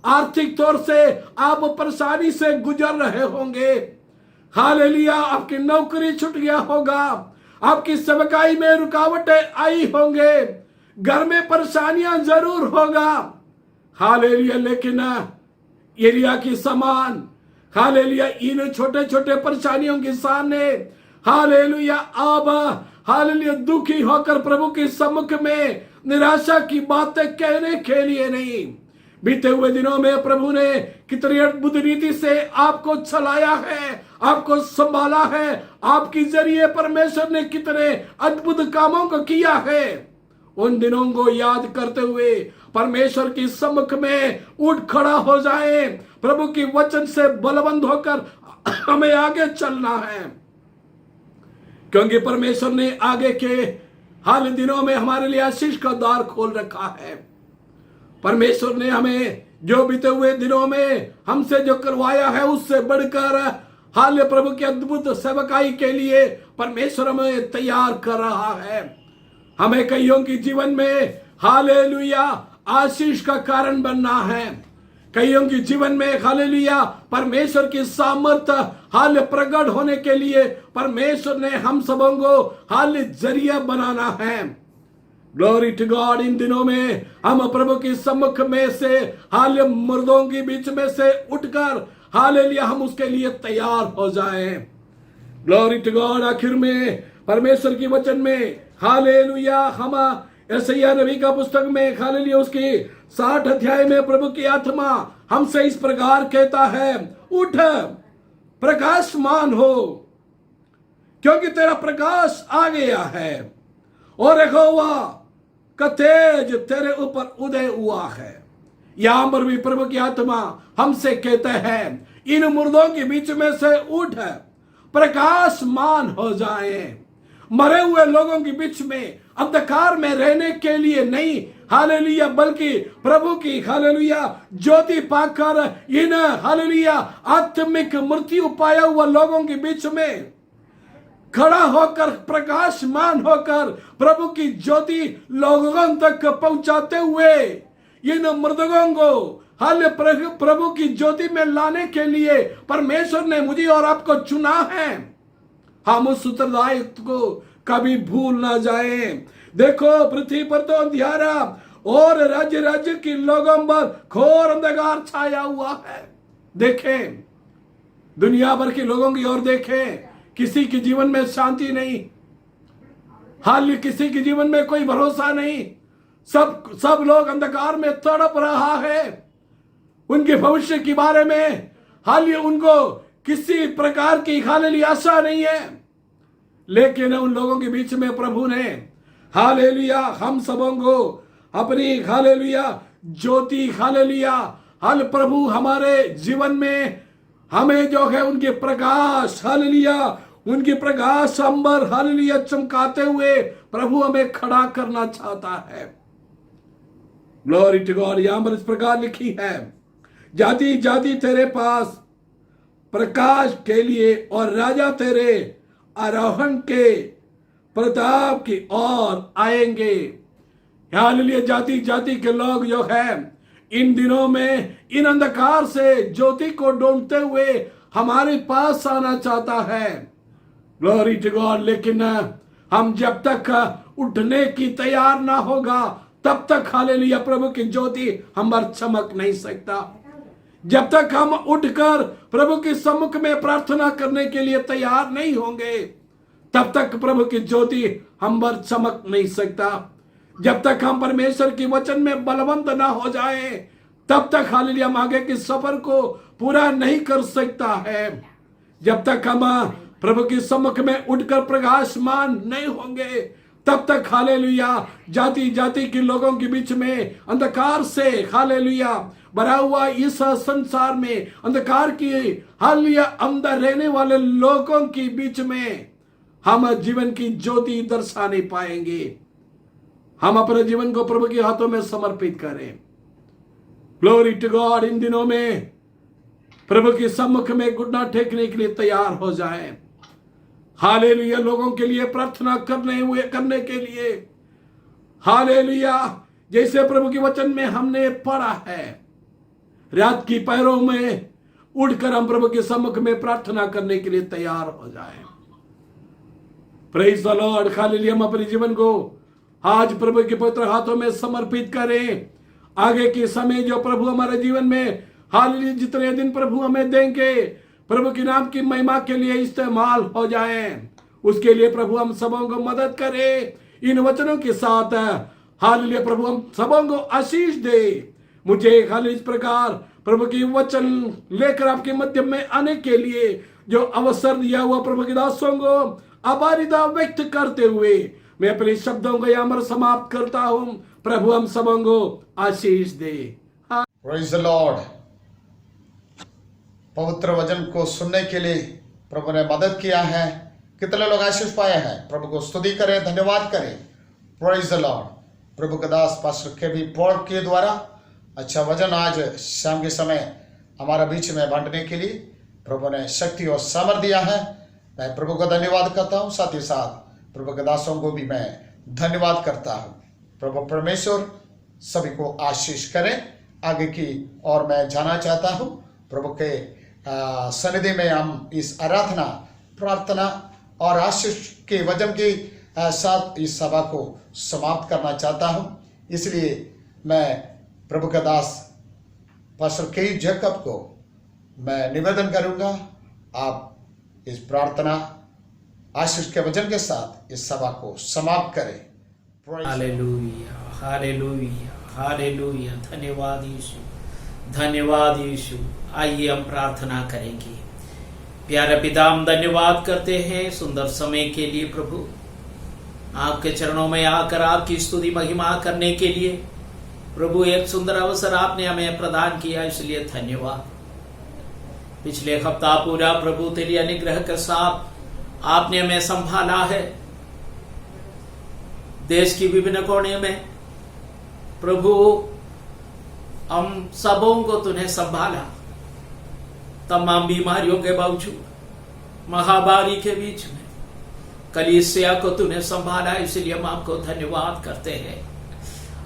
Speaker 8: आर्थिक तौर से आप परेशानी से गुजर रहे होंगे। हालेलुया आपकी नौकरी छूट गया होगा, आपकी सेवकाई में रुकावटें आई होंगे, घर में परेशानियां जरूर होगा। हालेलुया लेकिन एलिया की समान हालेलुया इन छोटे छोटे परेशानियों के सामने हालेलुया आप हालेलुया दुखी होकर प्रभु के सम्मुख में निराशा की बातें कहने के लिए नहीं। बीते हुए दिनों में प्रभु ने कितनी अद्भुत रीति से आपको चलाया है, आपको संभाला है, आपके जरिए परमेश्वर ने कितने अद्भुत कामों को किया है। उन दिनों को याद करते हुए परमेश्वर के सम्मुख में उठ खड़ा हो जाए, प्रभु के वचन से बलवंत होकर हमें आगे चलना है, क्योंकि परमेश्वर ने आगे के हाल दिनों में हमारे लिए आशीष का द्वार खोल रखा है। परमेश्वर ने हमें जो बीते हुए दिनों में हमसे जो करवाया है उससे बढ़कर हाल प्रभु की अद्भुत सेवकाई के लिए परमेश्वर हमें तैयार कर रहा है। हमें कईयों के जीवन में हालेलुया आशीष का कारण बनना है। कईयों के जीवन में हालेलुया परमेश्वर की सामर्थ्य हाल प्रकट होने के लिए परमेश्वर ने हम सबों को हाल जरिया बनाना है। Glory to God. इन दिनों में हम प्रभु के सम्मुख में से हाल मुर्दों के बीच में से उठकर हालेलुया हम उसके लिए तैयार हो जाएं। Glory to God. आखिर में परमेश्वर की वचन में हालेलुया हम यशायाह नबी का पुस्तक में हालेलुया उसकी 60 अध्याय में प्रभु की आत्मा हमसे इस प्रकार कहता है, उठ प्रकाशमान हो, क्योंकि तेरा प्रकाश आ गया है और यहोवा का तेज तेरे ऊपर उदय हुआ है। यहां पर भी प्रभु की आत्मा हमसे कहते हैं, इन मुर्दों के बीच में से उठ प्रकाशमान हो जाए। मरे हुए लोगों के बीच में अंधकार में रहने के लिए नहीं हालेलुया, बल्कि प्रभु की हालेलुया ज्योति पाकर इन हालेलुया आत्मिक मृत्यु पाया हुआ लोगों के बीच में खड़ा होकर प्रकाशमान होकर प्रभु की ज्योति लोगों तक पहुंचाते हुए इन मृतकों को हाल प्रभु की ज्योति में लाने के लिए परमेश्वर ने मुझे और आपको चुना है। हम उस उत्तरदायित्व को कभी भूल ना जाएं। देखो पृथ्वी पर तो अंधियारा और राज्य राज्य के लोगों पर घोर अंधकार छाया हुआ है। देखें दुनिया भर के लोगों की ओर देखें, किसी के जीवन में शांति नहीं, हाल किसी के जीवन में कोई भरोसा नहीं। सब लोग अंधकार में तड़प रहा है। उनके भविष्य के बारे में हाल उनको किसी प्रकार की हालेलुया आशा नहीं है। लेकिन उन लोगों के बीच में प्रभु ने हालेलुया हम सबों को अपनी हालेलुया ज्योति हालेलुया हल प्रभु हमारे जीवन में हमें जो है उनके प्रकाश हालेलुया उनकी प्रकाश अंबर हालेलुया चमकाते हुए प्रभु हमें खड़ा करना चाहता है। Glory to God. यहां पर इस प्रकार लिखी है, जाति जाति तेरे पास प्रकाश के लिए और राजा तेरे आरोहण के प्रताप की ओर आएंगे। हालेलुया जाति जाति के लोग जो है इन दिनों में इन अंधकार से ज्योति को ढूंढते हुए हमारे पास आना चाहता है। Glory to God. लेकिन हम जब तक उठने की तैयार ना होगा तब तक हालेलुया प्रभु की ज्योति हम पर चमक नहीं सकता। जब तक हम उठकर प्रभु के सम्मुख में प्रार्थना करने के लिए तैयार नहीं होंगे तब तक प्रभु की ज्योति हम पर चमक नहीं सकता। जब तक हम परमेश्वर के वचन में बलवंत ना हो जाए तब तक हालेलुया हम आगे के सफर को पूरा नहीं कर सकता है। जब तक हम प्रभु के सम्मुख में उठकर प्रकाशमान नहीं होंगे तब तक हालेलुया जाति जाति के लोगों के बीच में अंधकार से हालेलुया भरा हुआ इस संसार में अंधकार की हालेलुया अंदर रहने वाले लोगों के बीच में हम जीवन की ज्योति दर्शा नहीं पाएंगे। हम अपने जीवन को प्रभु के हाथों में समर्पित करें। Glory to God. इन दिनों में प्रभु के सम्मुख में घुटना टेकने के लिए तैयार हो जाएं। हालेलुया लोगों के लिए प्रार्थना करने के लिए हालेलुया जैसे प्रभु के वचन में हमने पढ़ा है, रात की पैरों में उठकर हम प्रभु के सम्मुख में प्रार्थना करने के लिए तैयार हो जाएं। Praise the Lord. हालेलुया हम अपने जीवन को आज प्रभु के पवित्र हाथों में समर्पित करें। आगे के समय जो प्रभु हमारे जीवन में हालेलुया जितने दिन प्रभु हमें देंगे प्रभु के नाम की महिमा के लिए इस्तेमाल हो जाएं। उसके लिए प्रभु हम सबों को मदद करे। इन वचनों के साथ हालेलुया प्रभु हम सबों को आशीष दे। मुझे हालेलुया इस प्रकार प्रभु की वचन लेकर आपके मध्य में आने के लिए जो अवसर दिया हुआ प्रभु के दासों को आभारिता व्यक्त करते हुए मैं अपने शब्दों को यहाँ पर समाप्त करता हूँ। प्रभु हम सबों को आशीष दे।
Speaker 1: Praise the Lord. पवित्र वचन को सुनने के लिए प्रभु ने मदद किया है। कितने लोग आशीष पाए हैं? प्रभु को स्तुति करें, धन्यवाद करें। Praise the Lord. प्रभु के दास पास्टर के भी पॉल के द्वारा अच्छा वचन आज शाम के समय हमारा बीच में बांटने के लिए प्रभु ने शक्ति और सामर्थ दिया है। मैं प्रभु का धन्यवाद करता हूँ। साथ ही साथ प्रभु के दासों को भी मैं धन्यवाद करता हूँ। प्रभु परमेश्वर सभी को आशीष करें। आगे की और मैं जाना चाहता हूँ प्रभु के सन्निधि में हम इस आराधना प्रार्थना और आशीष के वचन के साथ इस सभा को समाप्त करना चाहता हूँ। इसलिए मैं प्रभु का दास पास्टर के जैकब को मैं निवेदन करूँगा, आप इस प्रार्थना आशीष के वचन के साथ इस सभा को समाप्त करें।
Speaker 9: Hallelujah hallelujah hallelujah. धन्यवाद यीशु, धन्यवाद यीशु। आइए हम प्रार्थना करेंगे। प्यारे पिता हम धन्यवाद करते हैं सुंदर समय के लिए। प्रभु आपके चरणों में आकर आपकी स्तुति महिमा करने के लिए प्रभु एक सुंदर अवसर आपने हमें प्रदान किया, इसलिए धन्यवाद। पिछले हफ्ता पूरा प्रभु तेरी अनुग्रह के साथ आपने हमें संभाला है। देश की विभिन्न कोने में प्रभु हम सबों को तूने संभाला। तमाम बीमारियों के बावजूद, महामारी के बीच में कलीसिया को तूने संभाला, इसलिए हम आपको धन्यवाद करते हैं।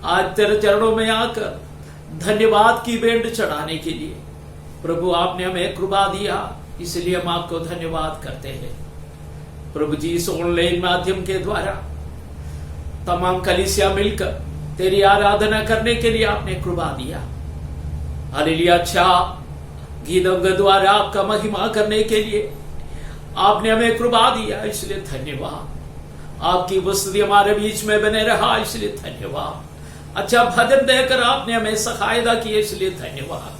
Speaker 9: आज तेरे चरणों में आकर धन्यवाद की भेंट चढ़ाने के लिए प्रभु आपने हमें कृपा दिया, इसलिए हम आपको धन्यवाद करते हैं। प्रभु जी इस ऑनलाइन माध्यम के द्वारा तमाम कलीसिया मिलकर तेरी आराधना करने के लिए आपने कृपा दिया। हालेलुया। अच्छा गीतों के द्वारा आपका महिमा करने के लिए आपने हमें कृपा दिया, इसलिए धन्यवाद। आपकी उपस्थिति हमारे बीच में बने रहा, इसलिए धन्यवाद। अच्छा भजन देकर आपने हमें सहायता की, इसलिए धन्यवाद।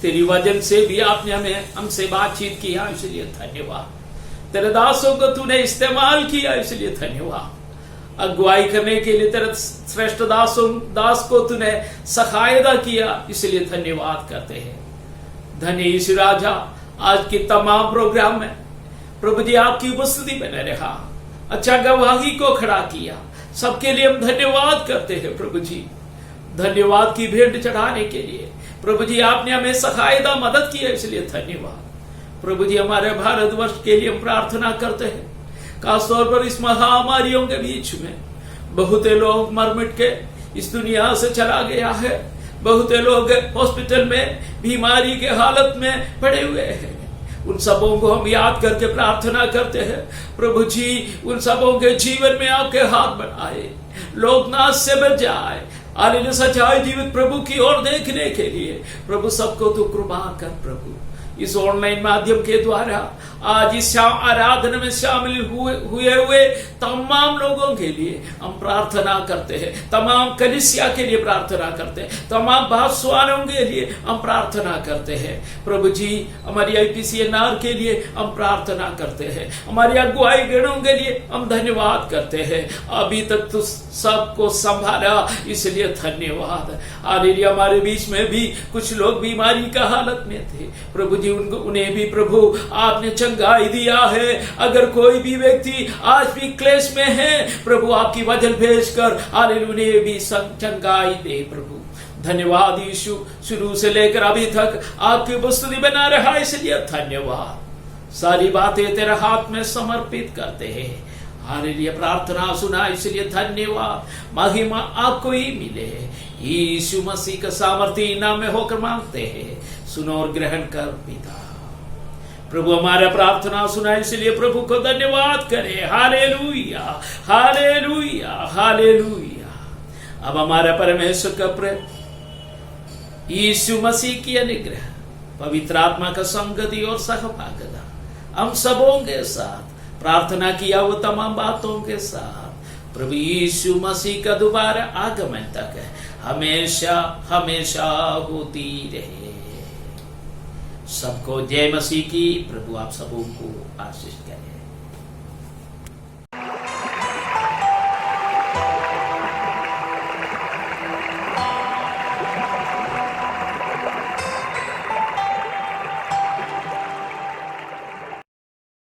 Speaker 9: तेरी वजन से भी आपने हमसे बातचीत किया, इसलिए धन्यवाद। तेरे दासों को तूने इस्तेमाल किया, इसलिए धन्यवाद। अगुवाई करने के लिए तेरे श्रेष्ठ दास को तूने सहायता किया, इसलिए धन्यवाद करते हैं। धन्य यीशु राजा, आज की तमाम प्रोग्राम में प्रभु जी आपकी उपस्थिति बने रहा, अच्छा गवाही को खड़ा किया, सबके लिए हम धन्यवाद करते हैं। प्रभु जी धन्यवाद की भेंट चढ़ाने के लिए प्रभु जी आपने हमें सहायता मदद की है, इसलिए धन्यवाद। प्रभु जी हमारे भारतवर्ष के लिए हम प्रार्थना करते हैं, खासतौर पर इस महामारियों के बीच में बहुत लोग मर मिट के इस दुनिया से चला गया है, बहुत लोग हॉस्पिटल में बीमारी के हालत में पड़े हुए हैं। उन सबों को हम याद करके प्रार्थना करते हैं, प्रभु जी उन सबों के जीवन में आपके हाथ बढ़ाए, लोग नाश से बच जाए, आलिन सच्चाई जीवित प्रभु की ओर देखने के लिए प्रभु सबको तू कृपा कर। प्रभु इस ऑनलाइन माध्यम के द्वारा आज इस आराधना में शामिल हुए तमाम लोगों के लिए हम प्रार्थना करते हैं, तमाम कलीसिया के लिए प्रार्थना करते हैं, तमाम भाषवानों के लिए हम प्रार्थना करते हैं। प्रभु जी हमारी IPCNR के लिए हम प्रार्थना करते हैं, हमारी अगुवाई गणों के लिए हम धन्यवाद करते हैं। अभी तक तो सबको संभाला, इसलिए धन्यवाद। हालेलुया। हमारे बीच में भी कुछ लोग बीमारी का हालत में थे, प्रभु जी उन्हें भी प्रभु आपने चंगाई दिया है। अगर कोई भी व्यक्ति आज भी क्लेश में है, प्रभु आपकी वचन भेजकर हालेलुया उन्हें भी चंगाई दे। प्रभु धन्यवाद यीशु, शुरू से लेकर अभी तक आपकी उपस्थिति बना रहा, इसलिए धन्यवाद। सारी बातें तेरे हाथ में समर्पित करते हैं। हालेलुया। प्रार्थना सुना, इसलिए धन्यवाद। महिमा आपको ही मिले, यीशु मसीह का सामर्थ्य नाम में होकर मांगते हैं, सुनो और ग्रहण कर पिता। प्रभु हमारा प्रार्थना सुना, इसलिए प्रभु को धन्यवाद करें। Hallelujah, hallelujah, hallelujah. अब हमारा परमेश्वर का प्रेम, यीशु मसीह की अनुग्रह, पवित्र आत्मा का संगति और सहभागिता हम सबों के साथ, प्रार्थना किया वो तमाम बातों के साथ प्रभु यीशु मसीह का दोबारा आगमन तक हमेशा हमेशा होती रहे। सबको जय मसीह की। प्रभु आप सबों को आशीष करे।